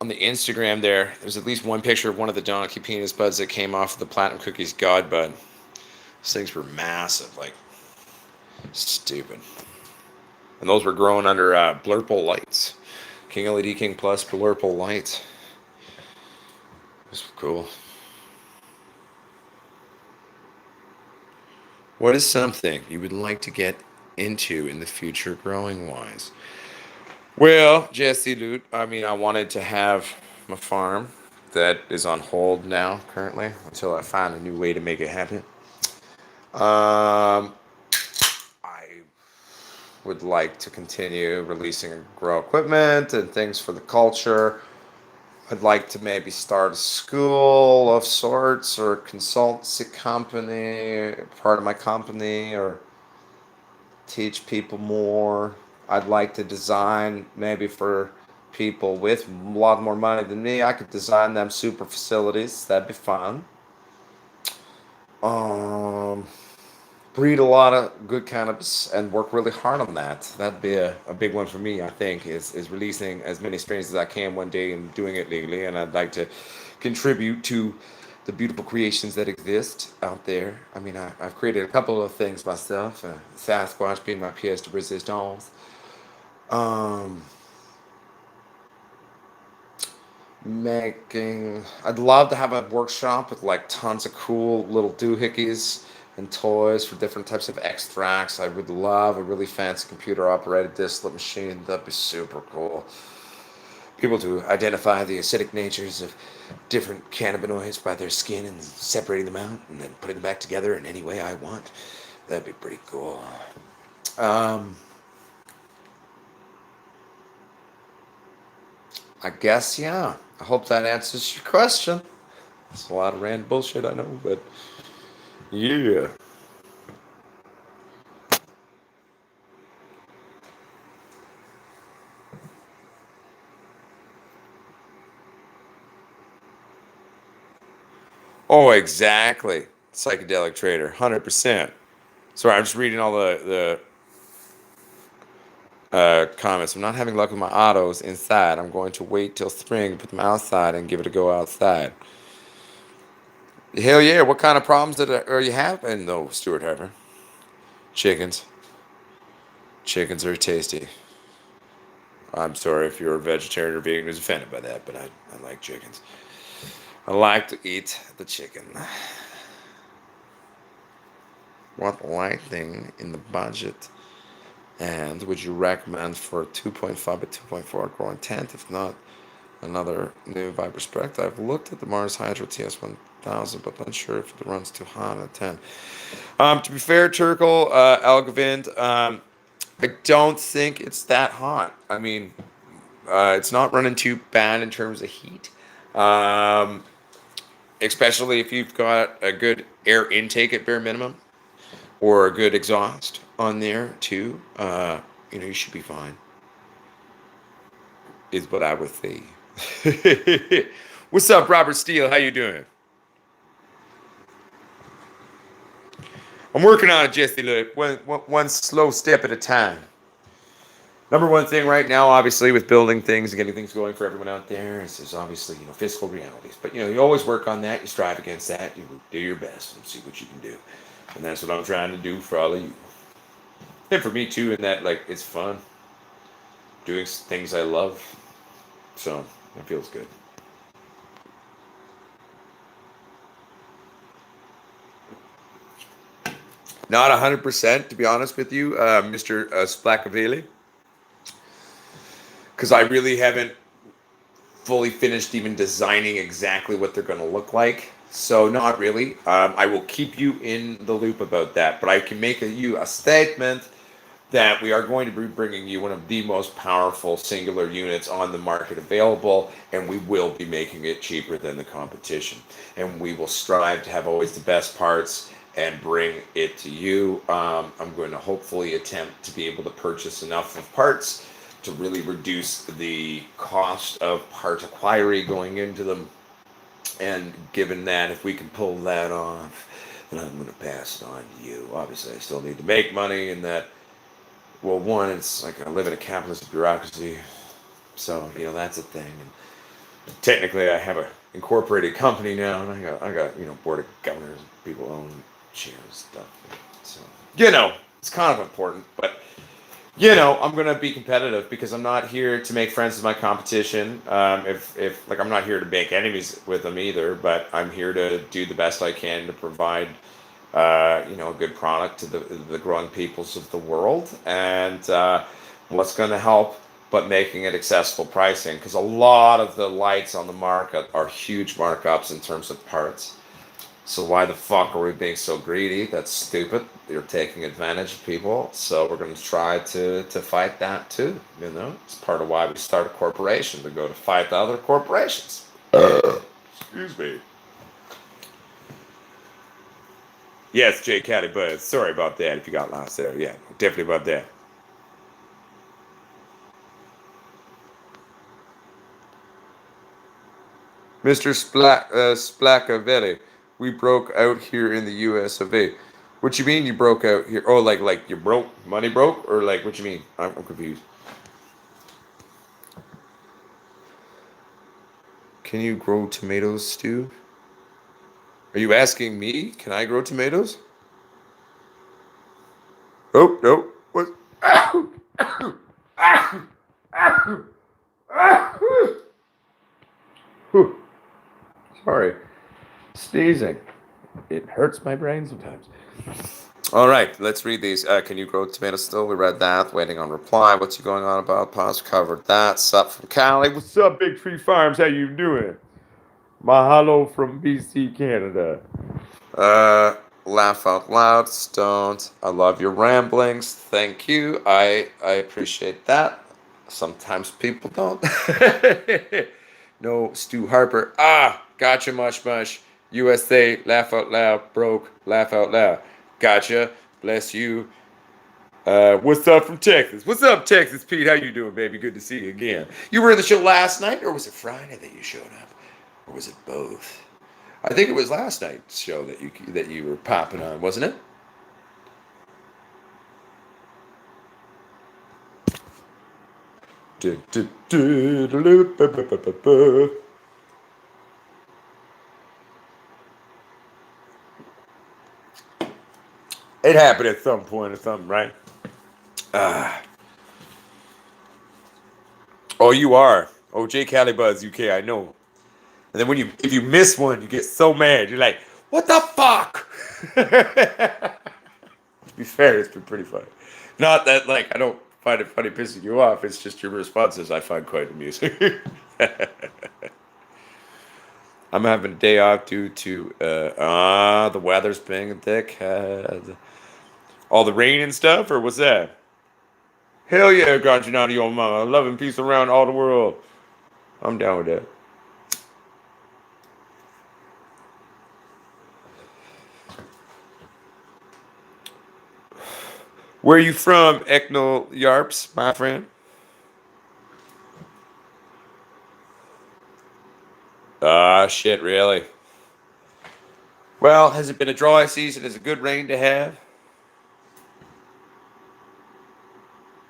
on the Instagram there's at least one picture of one of the donkey penis buds that came off of the Platinum Cookies God Bud. Those things were massive, like stupid. And those were growing under Blurple lights. King LED, King Plus, Blurple lights. It was cool. What is something you would like to get into in the future growing wise? Well, Jesse Loot, I mean, I wanted to have my farm that is on hold now currently until I find a new way to make it happen. I would like to continue releasing grow equipment and things for the culture. I'd like to maybe start a school of sorts or a consultancy company, part of my company, or teach people more. I'd like to design maybe for people with a lot more money than me. I could design them super facilities. That'd be fun. Um, Breed a lot of good cannabis and work really hard on that. That'd be a big one for me, I think, is releasing as many strains as I can one day and doing it legally. And I'd like to contribute to the beautiful creations that exist out there. I mean, I've created a couple of things myself, Sasquatch being my pièce de résistance. Um, I'd love to have a workshop with like tons of cool little doohickeys and toys for different types of extracts. I would love a really fancy computer operated distillate machine. That'd be super cool. People to identify the acidic natures of different cannabinoids by their skin and separating them out and then putting them back together in any way I want. That'd be pretty cool. Um, I guess, yeah. I hope that answers your question. It's a lot of random bullshit, I know, but yeah. Oh, exactly. Psychedelic trader, 100%. Sorry, I'm just reading all the comments. I'm not having luck with my autos inside. I'm going to wait till spring, put them outside, and give it a go outside. Hell yeah! What kind of problems are you having though, Stuart Harper? Chickens. Chickens are tasty. I'm sorry if you're a vegetarian or vegan who's offended by that, but I like chickens. I like to eat the chicken. What lighting in the budget? And would you recommend for 2.5 by 2.4 growing tent? If not, another new Viper Spectre. I've looked at the Mars Hydro TS1000, but not sure if it runs too hot at 10. To be fair, Turkle, Algavind, I don't think it's that hot. I mean, it's not running too bad in terms of heat. Um, Especially if you've got a good air intake at bare minimum or a good exhaust on there too. You should be fine. Is what I would say. What's up, Robert Steele? How you doing? I'm working on it, Jesse. Look, one slow step at a time. Number one thing right now, obviously, with building things and getting things going for everyone out there is obviously fiscal realities. But you always work on that. You strive against that. You do your best and see what you can do. And that's what I'm trying to do for all of you. And for me too, in that like it's fun doing things I love. So it feels good. Not 100%, to be honest with you, Mr. Splacaveli, because I really haven't fully finished even designing exactly what they're going to look like. So not really. I will keep you in the loop about that, but I can make you a statement that we are going to be bringing you one of the most powerful singular units on the market available, and we will be making it cheaper than the competition. And we will strive to have always the best parts and bring it to you. I'm going to hopefully attempt to be able to purchase enough of parts to really reduce the cost of part acquiry going into them. And given that, if we can pull that off, then I'm going to pass it on to you. Obviously, I still need to make money, and that, well, one, it's like I live in a capitalist bureaucracy, so that's a thing. And technically, I have a incorporated company now, and I got board of governors, people own cheers stuff. So, you know, it's kind of important, but you know, I'm gonna be competitive because I'm not here to make friends with my competition. If like I'm not here to make enemies with them either, but I'm here to do the best I can to provide, you know, a good product to the growing peoples of the world, and what's going to help, but making it accessible pricing because a lot of the lights on the market are huge markups in terms of parts. So why the fuck are we being so greedy? That's stupid. You're taking advantage of people. So we're going to try to fight that too. You know, it's part of why we start a corporation to go to fight other corporations. Excuse me. Yes, Jay Caddy Buzz. Sorry about that if you got lost there. Yeah, definitely about that. Mr. Splacavelli, we broke out here in the US of A. What you mean you broke out here? Oh, like you broke, money broke? Or like what you mean? I'm confused. Can you grow tomatoes, Stu? Are you asking me? Can I grow tomatoes? Oh, no. What? Whew. Sorry. Sneezing. It hurts my brain sometimes. All right, let's read these. Can you grow tomatoes still? We read that. Waiting on reply. What's you going on about? Pause. Covered that. Sup from Cali. What's up, Big Tree Farms? How you doing? Mahalo from BC, Canada. Laugh out loud. Stoned. I love your ramblings. Thank you. I appreciate that. Sometimes people don't. No, Stu Harper. Ah, gotcha, mush mush. USA, laugh out loud. Broke, laugh out loud. Gotcha. Bless you. What's up from Texas? What's up, Texas Pete? How you doing, baby? Good to see you again. You were in the show last night, or was it Friday that you showed up, or was it both? I think it was last night's show that you were popping on, wasn't it? It happened at some point or something, right? Ah. Oh, you are. Oh, J Calibuzz UK, I know. And then if you miss one, you get so mad. You're like, what the fuck? To be fair, it's been pretty funny. Not that like I don't find it funny pissing you off. It's just your responses I find quite amusing. I'm having a day off due to the weather's being a dickhead. All the rain and stuff, or what's that? Hell yeah, got you out of your mama. Love and peace around all the world. I'm down with that. Where are you from, Eknal Yarps, my friend? Ah, shit, really? Well, has it been a dry season? Is it good rain to have?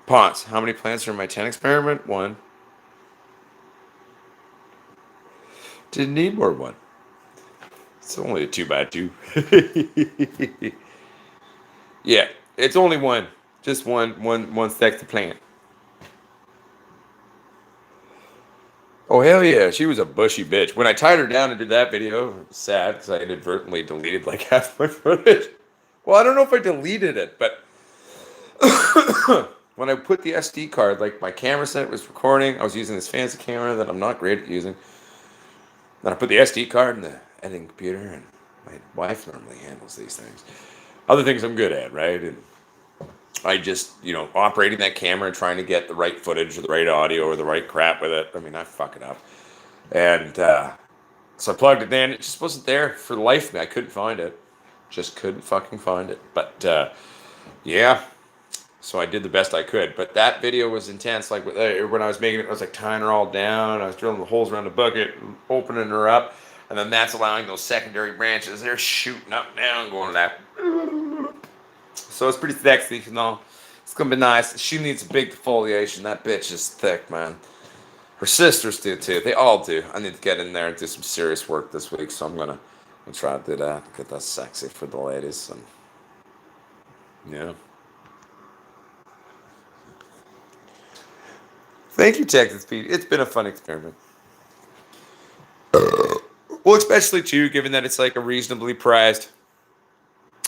Pots. How many plants are in my 10 experiment? One. Didn't need more one. It's only a 2x2. Yeah, it's only one. Just one stack to plant. Oh hell yeah, she was a bushy bitch. When I tied her down and did that video, it was sad because I inadvertently deleted like half my footage. Well, I don't know if I deleted it, but when I put the SD card, like my camera set was recording, I was using this fancy camera that I'm not great at using. Then I put the SD card in the editing computer, and my wife normally handles these things. Other things I'm good at, right? And I just, operating that camera and trying to get the right footage or the right audio or the right crap with it. I mean, I fuck it up. And so I plugged it in. It just wasn't there for the life of me. I couldn't find it. Just couldn't fucking find it. But yeah, so I did the best I could. But that video was intense. Like when I was making it, I was like tying her all down. I was drilling the holes around the bucket, opening her up. And then that's allowing those secondary branches. They're shooting up now, going that. So it's pretty sexy, It's gonna be nice. She needs a big defoliation. That bitch is thick, man. Her sisters do too. They all do. I need to get in there and do some serious work this week. So I'm gonna, I'll try to do that. Get that sexy for the ladies. And yeah. Thank you, Texas Pete. It's been a fun experiment. Well, especially too, given that it's like a reasonably priced.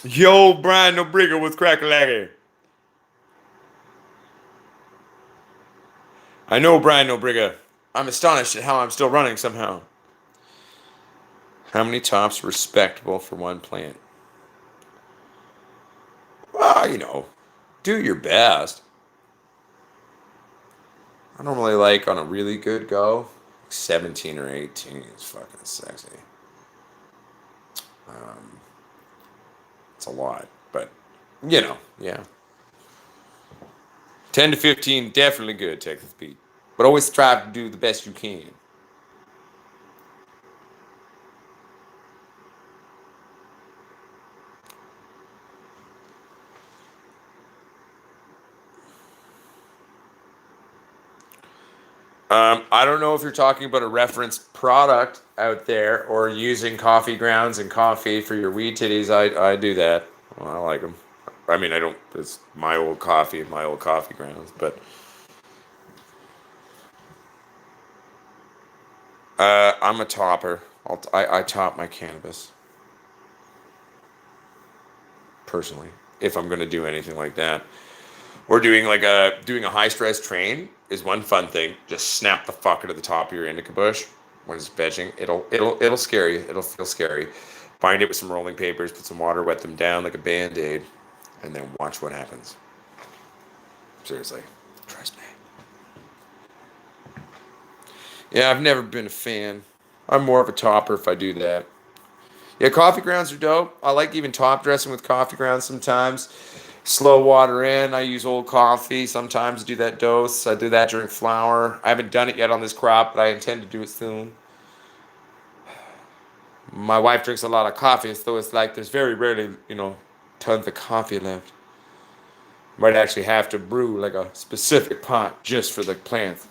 Yo, Brian Nobriga with Crackalacky. I know Brian Nobriga. I'm astonished at how I'm still running somehow. How many tops respectable for one plant? Well, do your best. I normally like on a really good go, 17 or 18 is fucking sexy. Um, it's a lot, but yeah. 10 to 15, definitely good, Texas Pete. But always strive to do the best you can. I don't know if you're talking about a referenced product out there or using coffee grounds and coffee for your weed titties. I do that. Well, I like them. I mean, I don't. It's my old coffee and my old coffee grounds, but I'm a topper. I top my cannabis personally if I'm going to do anything like that. Or doing a high stress train is one fun thing. Just snap the fuck out of the top of your indica bush when it's vegging. It'll scare you. It'll feel scary. Bind it with some rolling papers, put some water, wet them down like a band-aid, and then watch what happens. Seriously. Trust me. Yeah, I've never been a fan. I'm more of a topper if I do that. Yeah, coffee grounds are dope. I like even top dressing with coffee grounds sometimes. Slow water in. I use old coffee sometimes to do that dose. I do that during flower. I haven't done it yet on this crop, but I intend to do it soon. My wife drinks a lot of coffee, so it's like there's very rarely, tons of coffee left. Might actually have to brew like a specific pot just for the plants.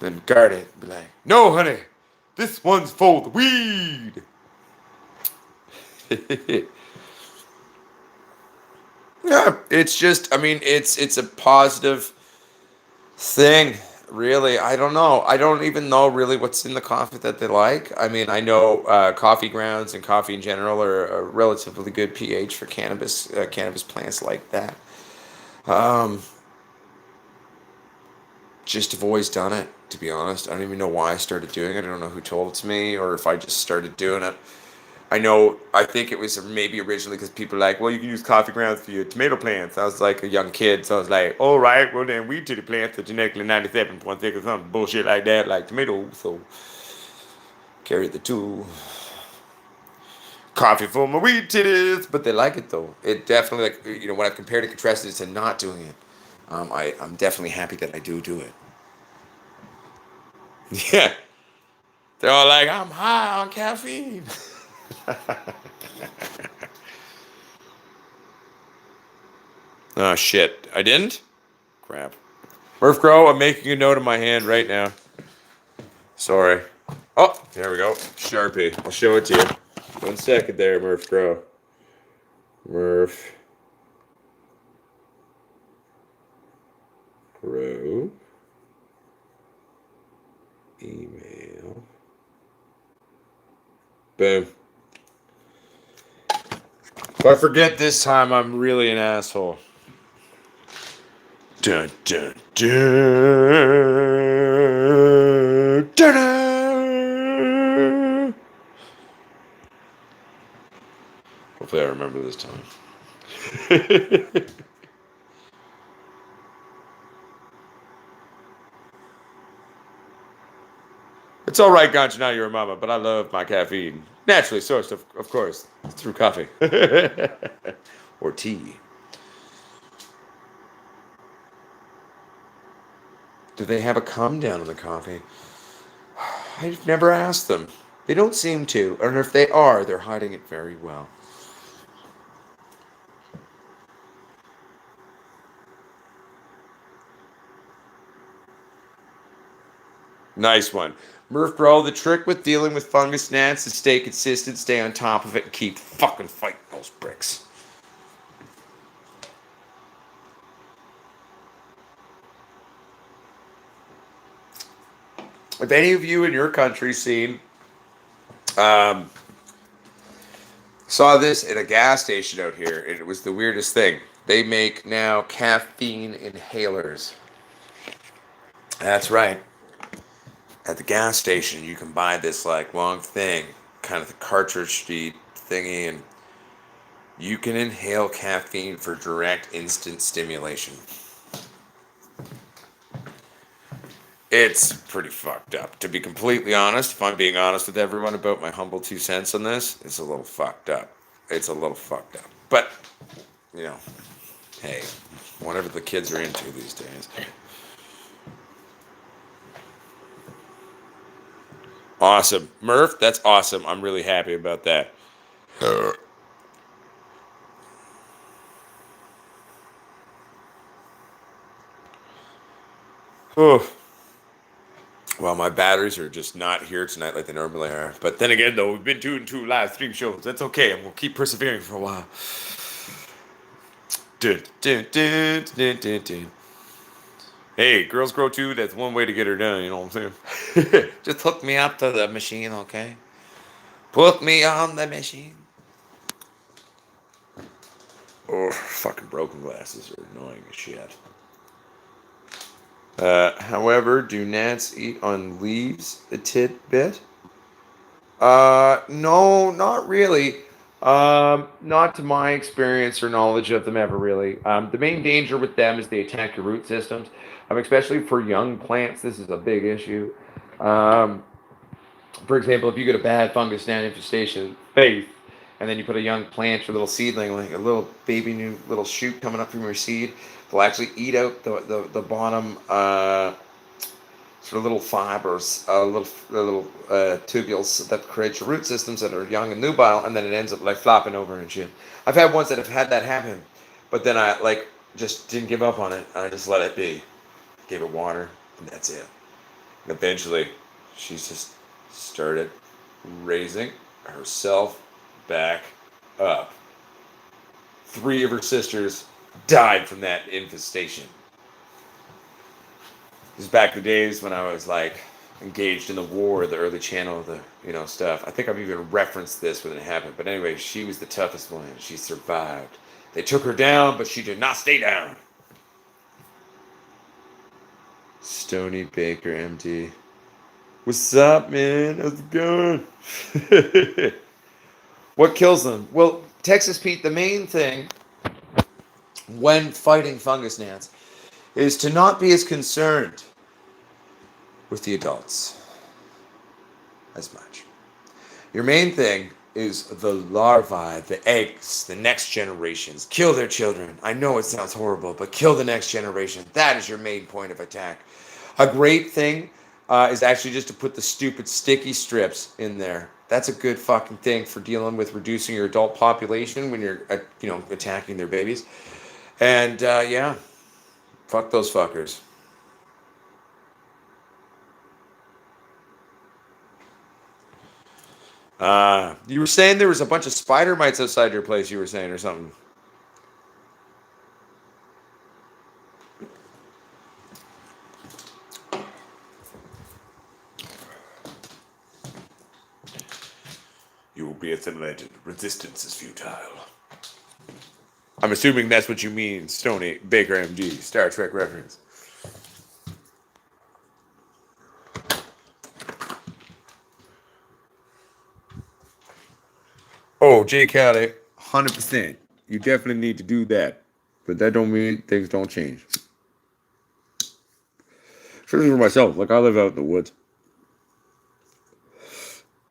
Then guard it. Be like, no, honey, this one's for the weed. Yeah, it's just, I mean, it's a positive thing, really. I don't know. I don't even know really what's in the coffee that they like. I mean, I know coffee grounds and coffee in general are a relatively good pH for cannabis plants like that. Um, just have always done it, to be honest. I don't even know why I started doing it. I don't know who told it to me or if I just started doing it. I think it was maybe originally because people were like, well, you can use coffee grounds for your tomato plants. I was like a young kid, so I was like, all right, well, then weed to the plants are genetically 97.6 or something bullshit like that, like tomatoes. So carry the two. Coffee for my weed titties. But they like it, though. It definitely, like, when I've compared and contrasted it to not doing it, I'm definitely happy that I do it. Yeah. They're all like, I'm high on caffeine. Oh, shit. I didn't? Crap. Murph Crow, I'm making a note in my hand right now. Sorry. Oh, there we go. Sharpie. I'll show it to you. 1 second there, Murph Crow. Murph Crow. Email. Boom. If I forget this time, I'm really an asshole. Dun, dun, dun, dun, dun. Hopefully I remember this time. It's all right, Ganjana, you're a mama, but I love my caffeine. Naturally sourced, of course, through coffee. Or tea. Do they have a come down on the coffee? I've never asked them. They don't seem to, and if they are, they're hiding it very well. Nice one. Murph, bro, the trick with dealing with fungus gnats is stay consistent, stay on top of it, and keep fucking fighting those bricks. If any of you in your country seen, um, saw this at a gas station out here, it was the weirdest thing. They make now caffeine inhalers. That's right. At the gas station, you can buy this like long thing, kind of the cartridge thingy, and you can inhale caffeine for direct instant stimulation. It's pretty fucked up. To be completely honest, if I'm being honest with everyone about my humble 2 cents on this, it's a little fucked up. It's a little fucked up. But, you know, hey, whatever the kids are into these days. Awesome. Murph, that's awesome. I'm really happy about that. Oh. Well, my batteries are just not here tonight like they normally are. But then again, though, we've been doing 2 live stream shows. That's okay. I'm going to keep persevering for a while. Dun, dun, dun, dun, dun, dun. Hey, girls grow too. That's one way to get her done. You know what I'm saying? Just hook me up to the machine, okay? Put me on the machine. Oh, fucking broken glasses are annoying as shit. However, do gnats eat on leaves a tidbit? No, not really. Not to my experience or knowledge of them ever really. The main danger with them is they attack your root systems. Especially for young plants, this is a big issue. Um, for example, if you get a bad fungus gnat infestation, faith, and then you put a young plant or little seedling, like a little baby new little shoot coming up from your seed, they'll actually eat out the bottom sort of little fibers, little tubules that create your root systems that are young and nubile, and then it ends up like flopping over and shit. I've had ones that have had that happen, but then I like just didn't give up on it. I just let it be, gave it water, and that's it. And eventually, she's just started raising herself back up. 3 of her sisters died from that infestation. This is back in the days when I was like engaged in the war, the early channel, the stuff. I think I've even referenced this when it happened. But anyway, she was the toughest one. She survived. They took her down, but she did not stay down. Stony Baker MD. What's up, man? How's it going? What kills them? Well, Texas Pete, the main thing when fighting fungus gnats is to not be as concerned with the adults as much. Your main thing is the larvae, the eggs, the next generations. Kill their children. I know it sounds horrible, but kill the next generation. That is your main point of attack. A great thing is actually just to put the stupid sticky strips in there. That's a good fucking thing for dealing with reducing your adult population when you're, attacking their babies. And yeah, fuck those fuckers. You were saying there was a bunch of spider mites outside your place. You were saying or something. You will be assimilated. Resistance is futile. I'm assuming that's what you mean, Stony Baker MD, Star Trek reference. Oh, Jay Cali, 100%. You definitely need to do that. But that don't mean things don't change. Certainly for myself, like I live out in the woods.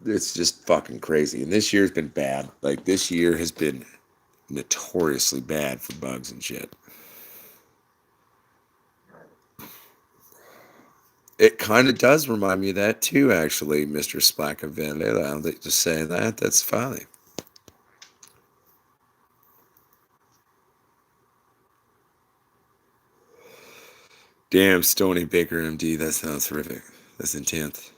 It's just fucking crazy. And this year's been bad. Like this year has been notoriously bad for bugs and shit. It kind of does remind me of that too, actually, Mr. Splackavanilla. Just saying that, that's funny. Damn, Stony Baker MD, that sounds terrific. That's intense.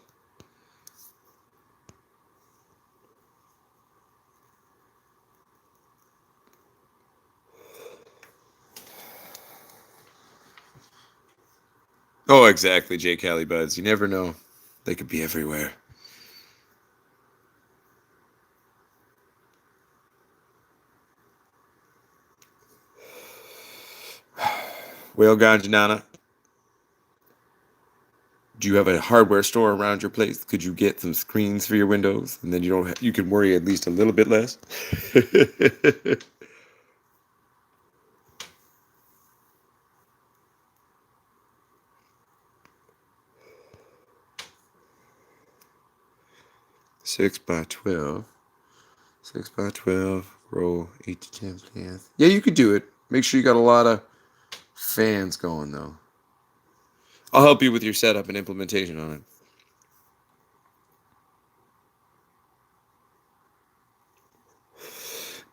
Oh, exactly, J. Cali buds. You never know. They could be everywhere. Well, Ganjanana, do you have a hardware store around your place? Could you get some screens for your windows, and then you can worry at least a little bit less? 6 by 12. 6 by 12. Roll 8 to 10 pans. Yeah, you could do it. Make sure you got a lot of fans going though. I'll help you with your setup and implementation on it.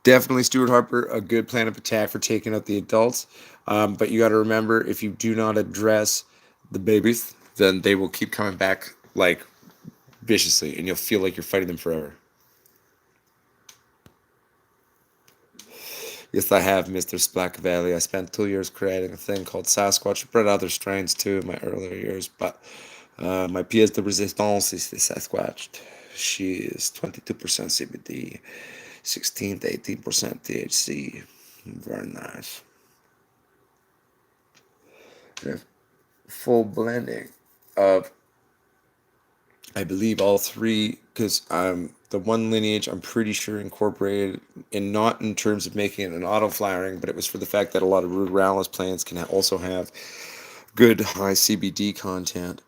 Definitely, Stuart Harper, a good plan of attack for taking out the adults. But you got to remember, if you do not address the babies, then they will keep coming back like viciously, and you'll feel like you're fighting them forever. Yes, I have, Mr. Splack Valley. I spent 2 years creating a thing called Sasquatch. I bred other strains too in my earlier years, but my pièce de résistance is the Sasquatch. She is 22% CBD, 16 to 18% THC. Very nice. And a full blending of, I believe, all three, because the one lineage I'm pretty sure incorporated, and not in terms of making it an auto flowering, but it was for the fact that a lot of ruderalis plants can also have good high CBD content.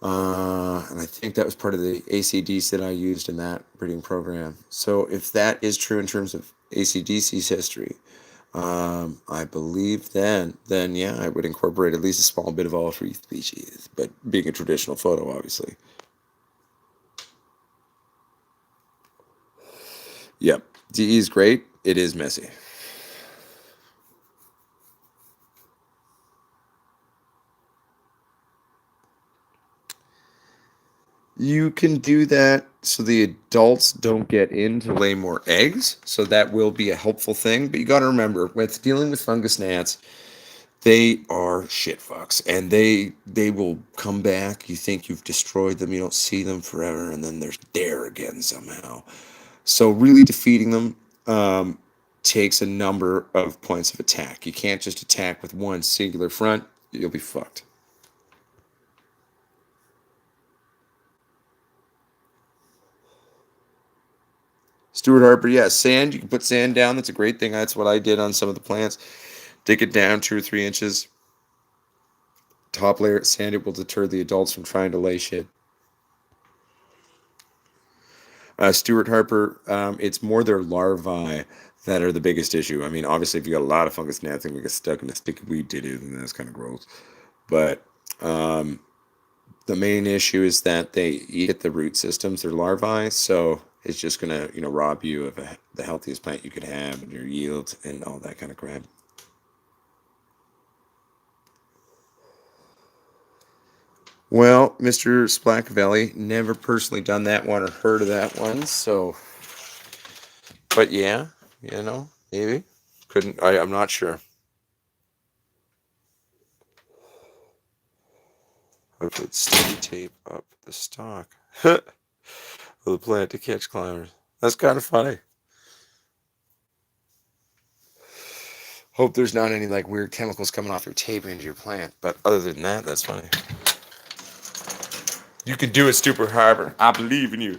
And I think that was part of the ACDs that I used in that breeding program. So if that is true in terms of ACDC's history, I believe then yeah, I would incorporate at least a small bit of all three species, but being a traditional photo, obviously. Yep, DE is great. It is messy. You can do that so the adults don't get in to lay more eggs. So that will be a helpful thing. But you got to remember, with dealing with fungus gnats, they are shit fucks, and they will come back. You think you've destroyed them, you don't see them forever, and then they're there again somehow. So really defeating them takes a number of points of attack. You can't just attack with one singular front. You'll be fucked. Stuart Harper, yeah, sand. You can put sand down. That's a great thing. That's what I did on some of the plants. Dig it down 2 or 3 inches. Top layer of sand. It will deter the adults from trying to lay shit. Stuart Harper, it's more their larvae that are the biggest issue. I mean, obviously, if you got a lot of fungus gnats and we get stuck in a sticky weed did it, and that's kind of gross. But the main issue is that they eat at the root systems, their larvae. So it's just gonna, rob you of the healthiest plant you could have and your yield and all that kind of crap. Well, Mr. Splack Valley, never personally done that one or heard of that one. So, but yeah, maybe couldn't. I'm not sure. I put sticky tape up the stalk of the plant to catch climbers. That's kind of funny. Hope there's not any like weird chemicals coming off your tape into your plant. But other than that, that's funny. You can do it, Stuart Harper. I believe in you.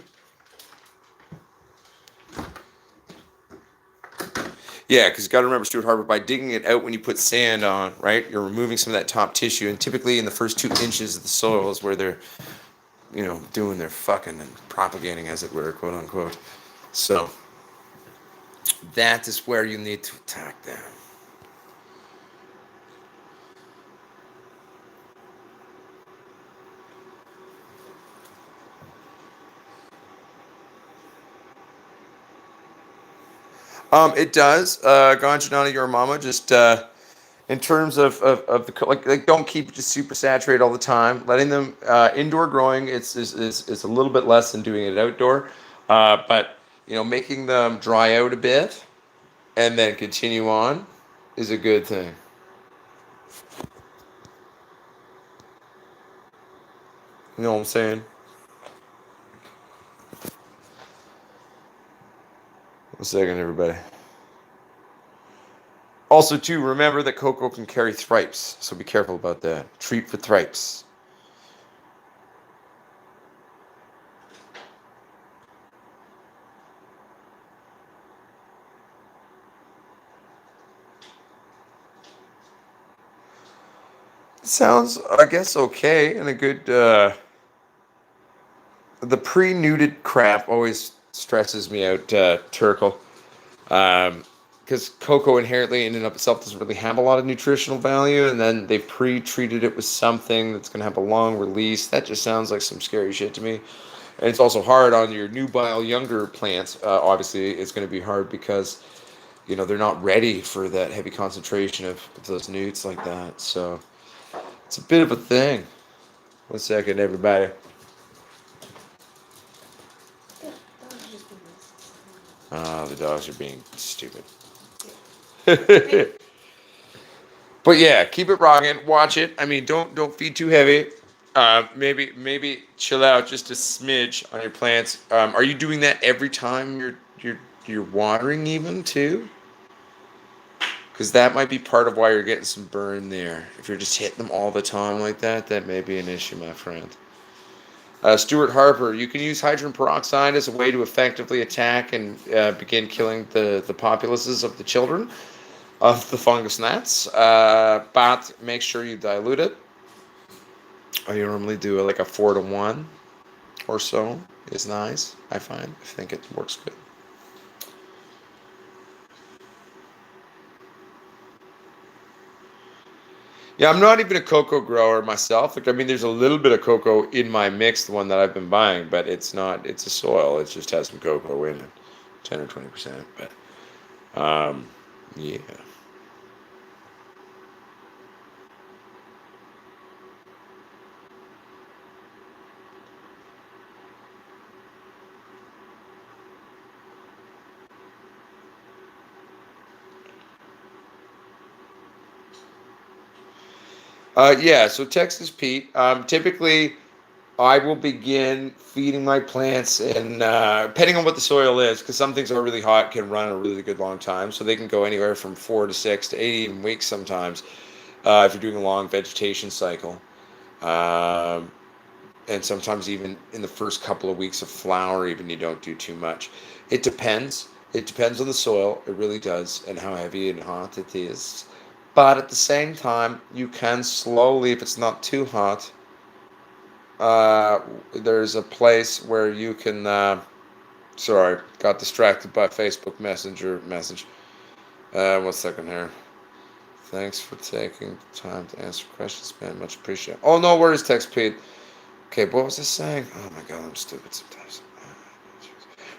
Yeah, because you got to remember, Stuart Harper, by digging it out when you put sand on, right, you're removing some of that top tissue. And typically in the first 2 inches of the soil is where they're, doing their fucking and propagating, as it were, quote unquote. So that is where you need to attack them. It does. Ganjanana, your mama, just in terms of the like don't keep it just super saturated all the time. Letting them indoor growing, it's a little bit less than doing it outdoor, but making them dry out a bit and then continue on is a good thing. You know what I'm saying? One second, everybody. Also, too, remember that cocoa can carry thrips, so be careful about that. Treat for thrips. Sounds, I guess, okay, and a good. The pre-nuded crap always stresses me out, Turkle. Because cocoa inherently in and of itself doesn't really have a lot of nutritional value, and then they've pre-treated it with something that's going to have a long release. That just sounds like some scary shit to me. And it's also hard on your nubile younger plants. Obviously, it's going to be hard because they're not ready for that heavy concentration of those newts like that. So it's a bit of a thing. One second, everybody. The dogs are being stupid. But yeah, keep it rocking. Watch it. I mean, don't feed too heavy. Maybe chill out just a smidge on your plants. Are you doing that every time you're watering even too? Because that might be part of why you're getting some burn there. If you're just hitting them all the time like that, that may be an issue, my friend. Stuart Harper, you can use hydrogen peroxide as a way to effectively attack and begin killing the populaces of the children of the fungus gnats. But make sure you dilute it. I normally do like a 4-to-1 or so. Is nice, I find. I think it works good. Yeah, I'm not even a cocoa grower myself. Like, I mean, there's a little bit of cocoa in my mix, the one that I've been buying, but it's not. It's a soil. It just has some cocoa in it, 10 or 20%. But yeah. Yeah. So Texas Pete. Typically, I will begin feeding my plants, and depending on what the soil is, because some things are really hot, can run a really good long time. So they can go anywhere from 4 to 6 to 8 even weeks sometimes if you're doing a long vegetation cycle. Um, and sometimes even in the first couple of weeks of flower, even you don't do too much. It depends. It depends on the soil. It really does, and how heavy and hot it is. But at the same time, you can slowly, if it's not too hot, uh, there's a place where you can. Sorry, got distracted by Facebook Messenger message. 1 second here. Thanks for taking time to answer questions, man. Much appreciated. Oh, no worries, Text Pete. Okay, what was I saying? Oh my god, I'm stupid sometimes.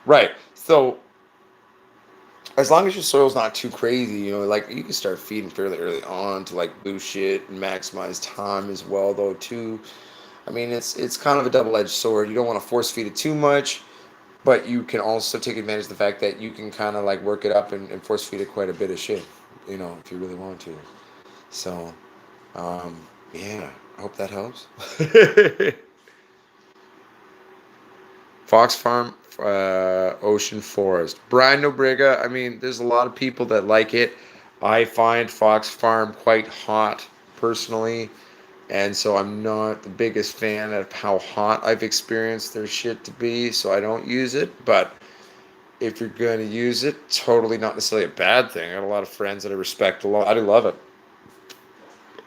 Right. So as long as your soil's not too crazy, like you can start feeding fairly early on to like boost shit and maximize time as well, though too. I mean, it's kind of a double-edged sword. You don't want to force feed it too much, but you can also take advantage of the fact that you can kind of like work it up and force feed it quite a bit of shit, if you really want to. So, um, yeah, I hope that helps. Fox Farm, Ocean Forest. Brian Nobriga, I mean, there's a lot of people that like it. I find Fox Farm quite hot personally, and so I'm not the biggest fan of how hot I've experienced their shit to be, so I don't use it. But if you're going to use it, totally not necessarily a bad thing. I got a lot of friends that I respect a lot. I do love it.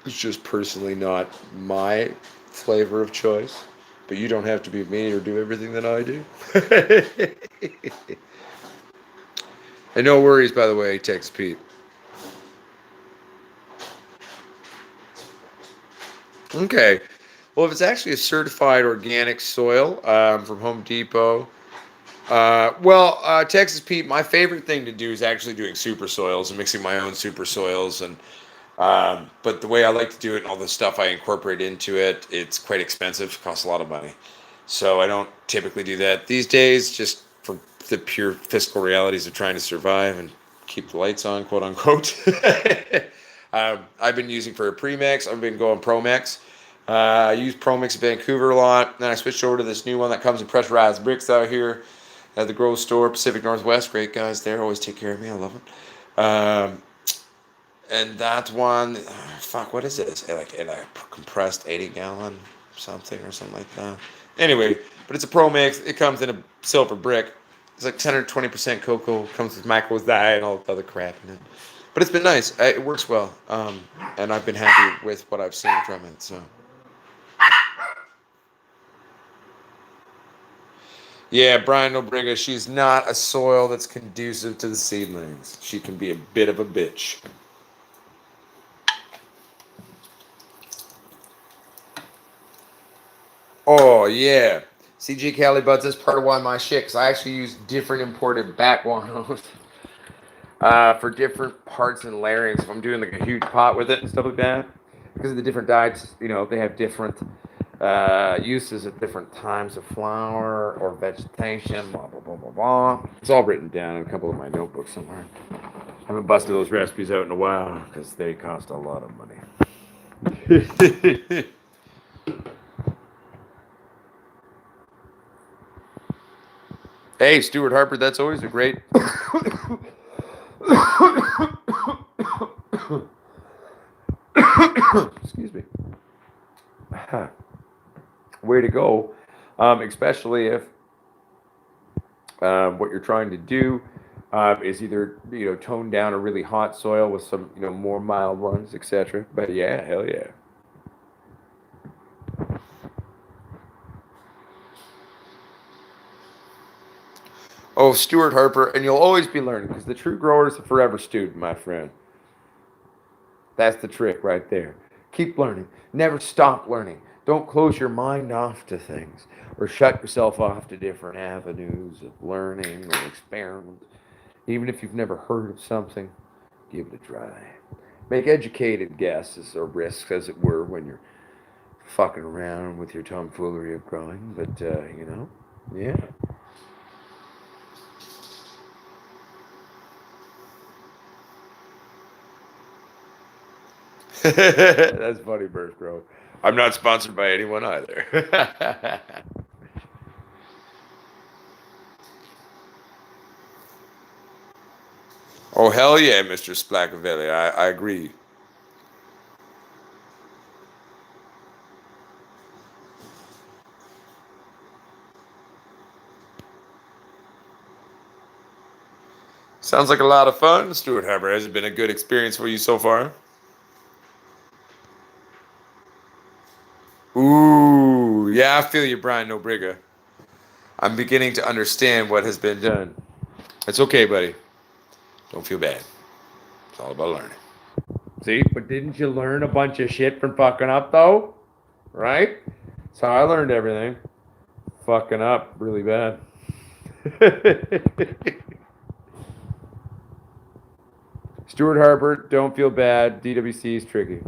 It's just personally not my flavor of choice. But you don't have to be me or do everything that I do. And no worries, by the way, text Pete. Okay. Well, if it's actually a certified organic soil from Home Depot, Texas Pete, my favorite thing to do is actually doing super soils and mixing my own super soils. And but the way I like to do it and all the stuff I incorporate into it, it's quite expensive, costs a lot of money. So I don't typically do that these days, just for the pure fiscal realities of trying to survive and keep the lights on, quote unquote. I've been using for a premix. I've been going Promex. I use ProMix Vancouver a lot. Then I switched over to this new one that comes in pressurized bricks out here at the Grove Store, Pacific Northwest. Great guys there. Always take care of me. I love them. And that one, fuck, what is it? It's like in a compressed 80-gallon something or something like that. Anyway, but it's a Pro Mix. It comes in a silver brick. It's like 10 or 20% cocoa. Comes with macros dye and all the other crap in it. But it's been nice. It works well. And I've been happy with what I've seen from it. So. Yeah, Brian Nobriga, she's not a soil that's conducive to the seedlings. She can be a bit of a bitch. Oh, yeah. CJ Cali Buds is part of why my shit, because I actually use different imported bat guanos for different parts and layerings. If I'm doing like a huge pot with it and stuff like that, because of the different diets, they have different uses at different times of flower or vegetation, blah, blah, blah, blah, blah. It's all written down in a couple of my notebooks somewhere. I haven't busted those recipes out in a while because they cost a lot of money. Hey, Stuart Harper, that's always a great. Excuse me. Way to go. Especially if what you're trying to do is either tone down a really hot soil with some more mild ones, etc. But yeah, hell yeah. Oh, Stuart Harper, and you'll always be learning because the true grower is a forever student, my friend. That's the trick right there. Keep learning. Never stop learning. Don't close your mind off to things or shut yourself off to different avenues of learning or experiment. Even if you've never heard of something, give it a try. Make educated guesses or risks, as it were, when you're fucking around with your tomfoolery of growing. But, yeah. That's funny, Burst Bro. I'm not sponsored by anyone either. Oh, hell yeah, Mr. Splackavelli. I agree. Sounds like a lot of fun, Stuart Harper. Has it been a good experience for you so far? Ooh, yeah, I feel you, Brian Nobriga. I'm beginning to understand what has been done. It's okay, buddy. Don't feel bad. It's all about learning. See, but didn't you learn a bunch of shit from fucking up, though? Right? So I learned everything. Fucking up really bad. Stuart Harper, don't feel bad. DWC is tricky.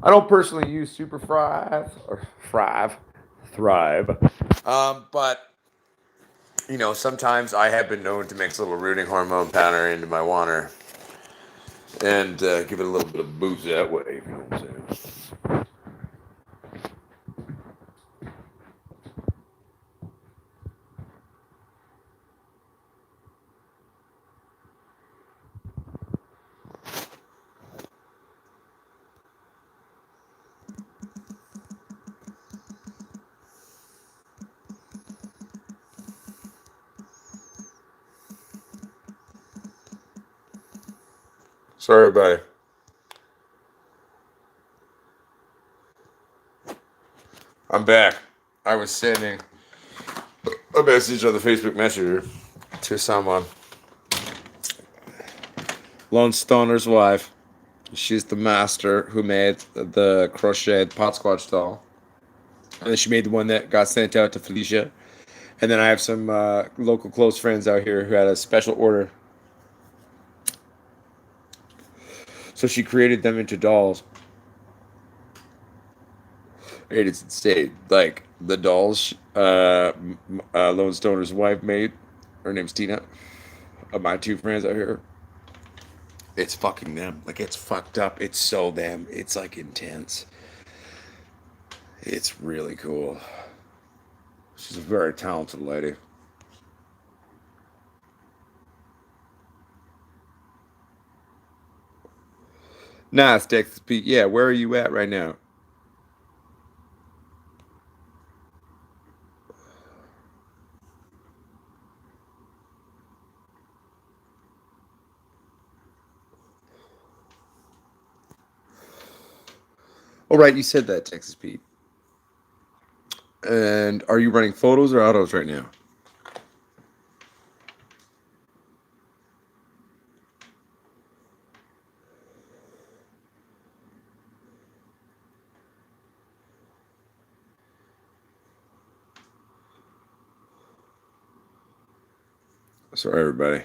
I don't personally use Super Thrive or Thrive, but sometimes I have been known to mix a little rooting hormone powder into my water and give it a little bit of boost that way. If you know what I'm saying. Sorry, buddy. I'm back. I was sending a message on the Facebook Messenger to someone. Lone Stoner's wife. She's the master who made the crocheted pot squash doll. And then she made the one that got sent out to Felicia. And then I have some local close friends out here who had a special order. So she created them into dolls. It's insane. Like the dolls, Lone Stoner's wife made. Her name's Tina. My two friends out here. It's fucking them. Like it's fucked up. It's so them. It's like intense. It's really cool. She's a very talented lady. Nice, Texas Pete. Yeah, where are you at right now? All right, you said that, Texas Pete. And are you running photos or autos right now? Sorry, everybody.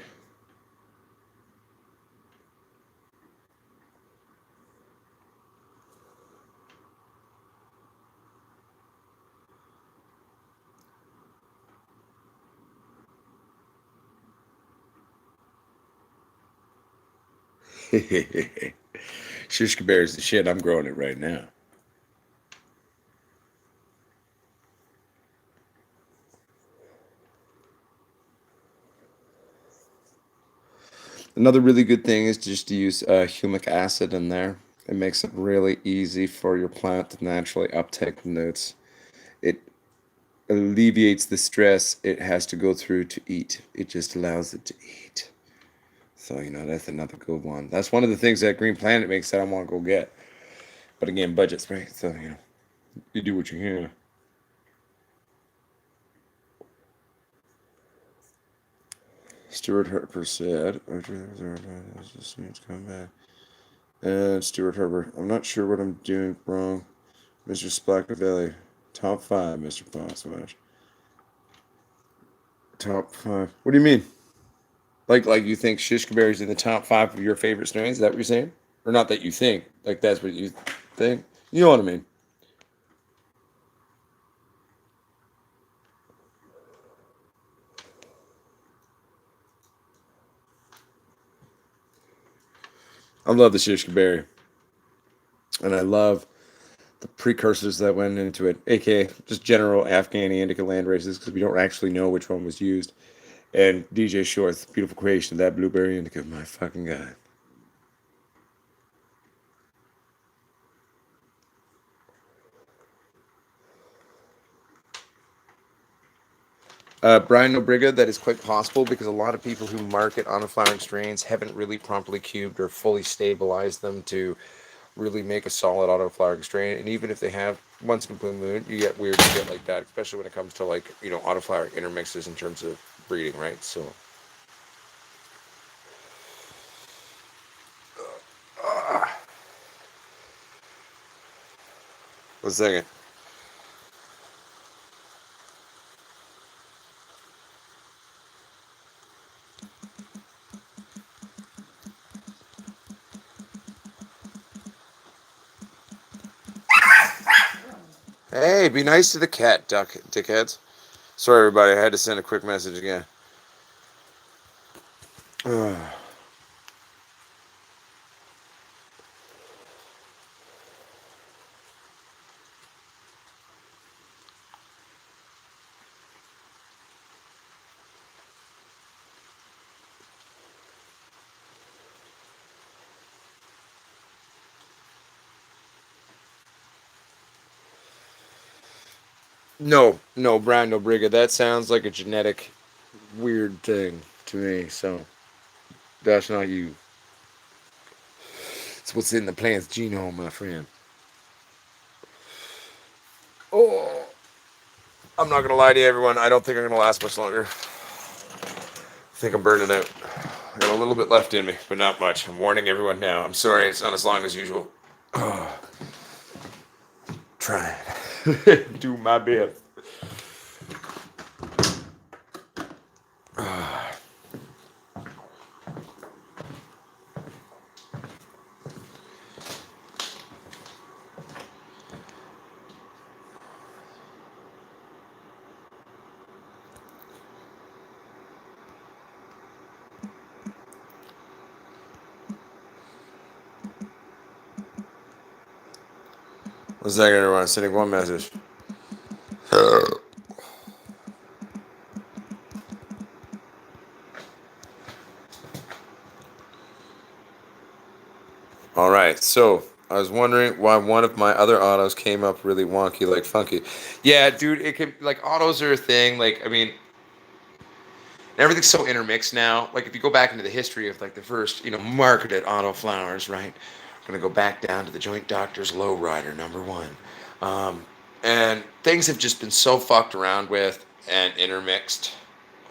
Shishka Bear is the shit. I'm growing it right now. Another really good thing is just to use humic acid in there. It makes it really easy for your plant to naturally uptake the nutrients. It alleviates the stress it has to go through to eat. It just allows it to eat. So, that's another good one. That's one of the things that Green Planet makes that I want to go get. But again, budget's right. So, you do what you can. Stuart Harper said, just needs to come back. And Stuart Herbert, I'm not sure what I'm doing wrong. Mr. Splackavelli, top five, Mr. Foxwash. Top five. What do you mean? Like you think Shishkaberry's in the top five of your favorite strains? Is that what you're saying? Or not that you think? Like that's what you think? You know what I mean? I love the Shishkaberry, and I love the precursors that went into it, aka just general Afghani indica land races, because we don't actually know which one was used. And DJ Short's beautiful creation of that blueberry indica, my fucking guy. Brian Nobriga, that is quite possible because a lot of people who market autoflowering strains haven't really properly cubed or fully stabilized them to really make a solid autoflowering strain. And even if they have once in a blue moon, you get weird shit like that, especially when it comes to autoflowering intermixes in terms of breeding, right? So, 1 second. Hey, be nice to the cat, dickheads. Sorry, everybody. I had to send a quick message again. No, Brian Nobriga. That sounds like a genetic weird thing to me. So that's not you. It's what's in the plant's genome, my friend. Oh, I'm not gonna lie to you, everyone. I don't think I'm gonna last much longer. I think I'm burning out. I got a little bit left in me, but not much. I'm warning everyone now. I'm sorry, it's not as long as usual. Oh, trying. Do my best. One second, everyone. Sending one message. All right, so I was wondering why one of my other autos came up really wonky, like funky. Yeah, dude, it could like autos are a thing. Like, I mean, everything's so intermixed now. Like, if you go back into the history of like the first, marketed auto flowers, right? I'm gonna go back down to the Joint Doctors Lowrider #1, and things have just been so fucked around with and intermixed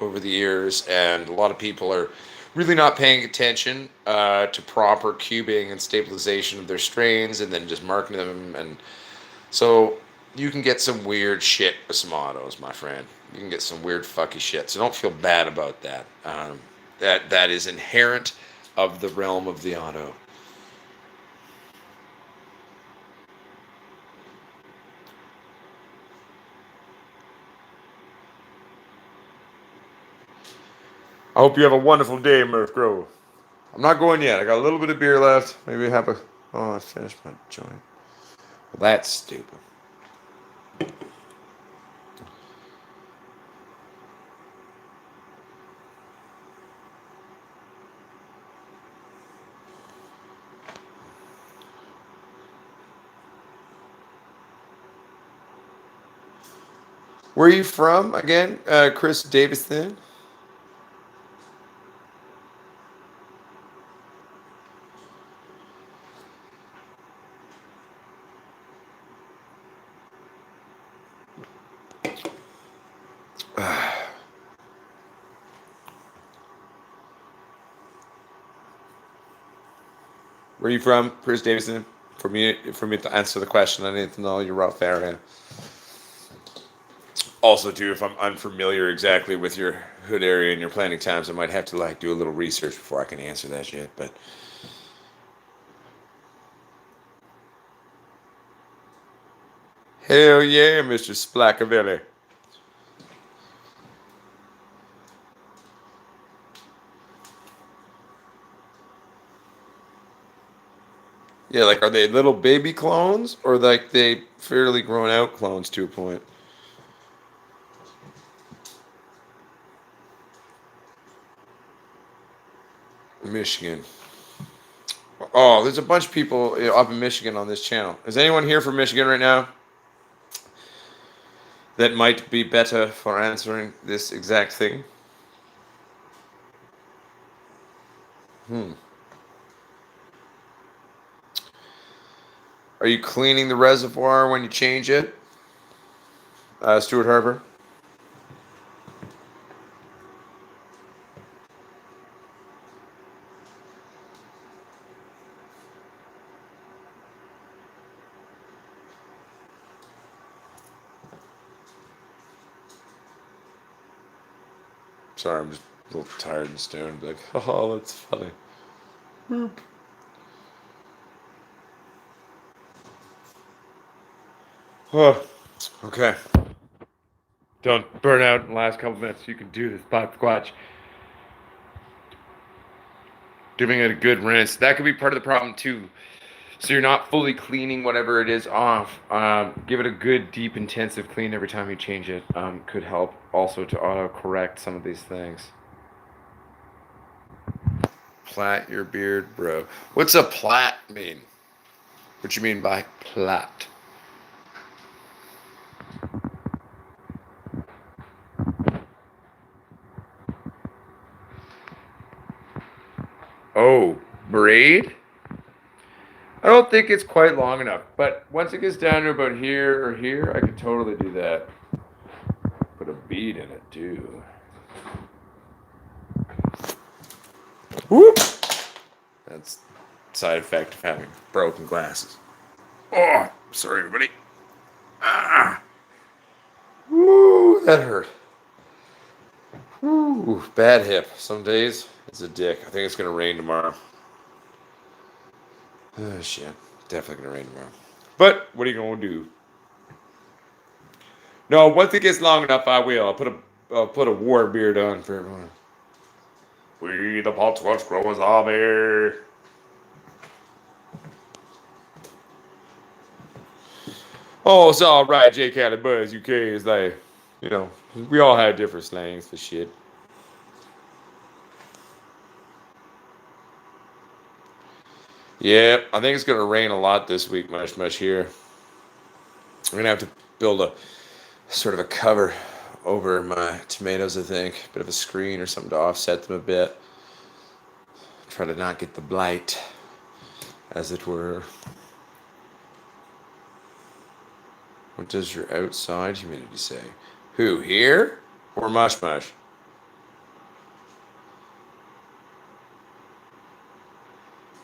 over the years, and a lot of people are really not paying attention to proper cubing and stabilization of their strains, and then just marking them, and so you can get some weird shit with some autos, my friend. You can get some weird fucky shit. So don't feel bad about that. That is inherent of the realm of the auto. I hope you have a wonderful day, Murph Grove. I'm not going yet. I got a little bit of beer left. Maybe have a. Oh, I finished my joint. Well, that's stupid. Where are you from again, Chris Davison? Where are you from, Chris Davison? For me to answer the question, I need to know your rough area. Also, too, if I'm unfamiliar exactly with your hood area and your planning times, I might have to like do a little research before I can answer that shit. But hell yeah, Mr. Splackavelli. Yeah, like are they little baby clones or like they fairly grown out clones to a point? Michigan. Oh, there's a bunch of people up in Michigan on this channel. Is anyone here from Michigan right now that might be better for answering this exact thing? Hmm. Are you cleaning the reservoir when you change it? Stuart Harper? Sorry, I'm just a little tired and stoned. Like, oh, that's funny. Oh, okay. Don't burn out in the last couple minutes. You can do this. Pot squatch. Giving it a good rinse. That could be part of the problem too. So you're not fully cleaning whatever it is off. Give it a good, deep, intensive clean every time you change it. Could help also to auto-correct some of these things. Plait your beard, bro. What's a plait mean? What you mean by plait? Oh, braid? I don't think it's quite long enough, but once it gets down to about here or here, I could totally do that. Put a bead in it too. Whoop! That's side effect of having broken glasses. Oh, sorry everybody. Ah! Woo, that hurt. Woo, bad hip. Some days it's a dick. I think it's gonna rain tomorrow. Oh shit, definitely gonna rain tomorrow. But what are you gonna do? No, once it gets long enough, I will. I'll put a war beard on for everyone. We the Potsquatch growers are here. Oh, it's all right. J. Cali Buzz UK is like, you know, we all had different slangs for shit. Yeah, I think it's gonna rain a lot this week, much here. I'm gonna have to build a sort of a cover over my tomatoes, I think. Bit of a screen or something to offset them a bit. Try to not get the blight, as it were. What does your outside humidity say? Who, here? Or mush mush?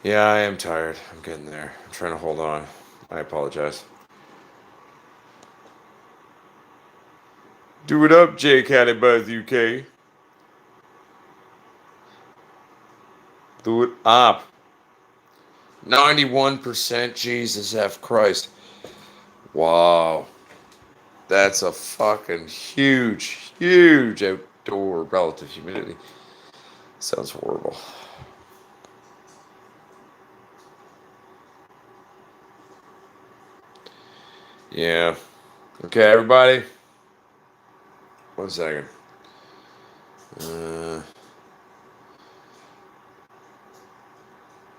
Yeah, I am tired. I'm getting there. I'm trying to hold on. I apologize. Do it up, J. Cali Buzz UK. Do it up. 91%. Jesus F. Christ. Wow. That's a fucking huge outdoor relative humidity. Sounds horrible. Yeah. Okay, everybody. 1 second.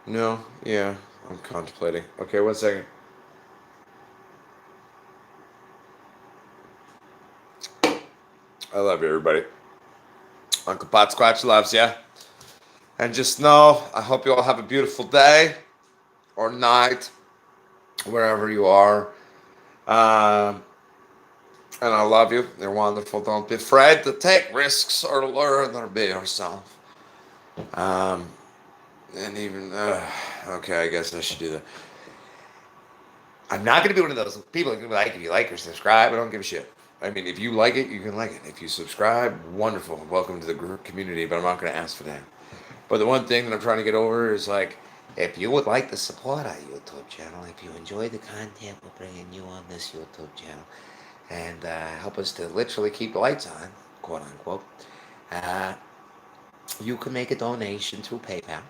No, yeah, I'm contemplating. Okay, 1 second. I love you, everybody. Uncle Pot Squatch loves you. And just know, I hope you all have a beautiful day or night, wherever you are. And I love you. You're wonderful. Don't be afraid to take risks or learn or be yourself. And even, okay, I guess I should do that. I'm not going to be one of those people who like, if you like or subscribe, I don't give a shit. I mean, if you like it, you can like it. If you subscribe, wonderful. Welcome to the group community, but I'm not going to ask for that. But the one thing that I'm trying to get over is like, if you would like to support our YouTube channel, if you enjoy the content we're bringing you on this YouTube channel, and help us to literally keep the lights on, quote unquote, you can make a donation through PayPal.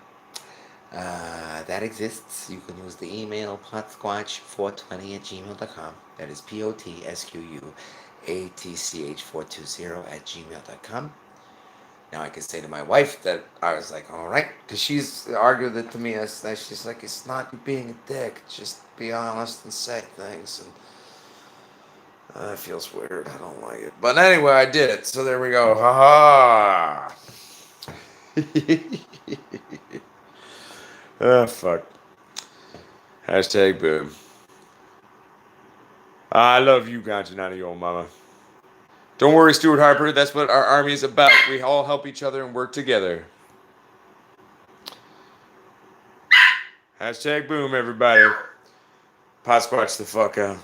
That exists. You can use the email potsquatch420@gmail.com. That is POTSQUATCH420@gmail.com. Now I can say to my wife that I was like, all right, because she's argued it to me as she's like, it's not you being a dick, just be honest and say things. And it feels weird. I don't like it. But anyway, I did it. So there we go. Ha ha. Ah, fuck. Hashtag boom. I love you, Ganchinani, old mama. Don't worry, Stuart Harper. That's what our army is about. We all help each other and work together. Hashtag boom, everybody. Pot Squatch the fuck out.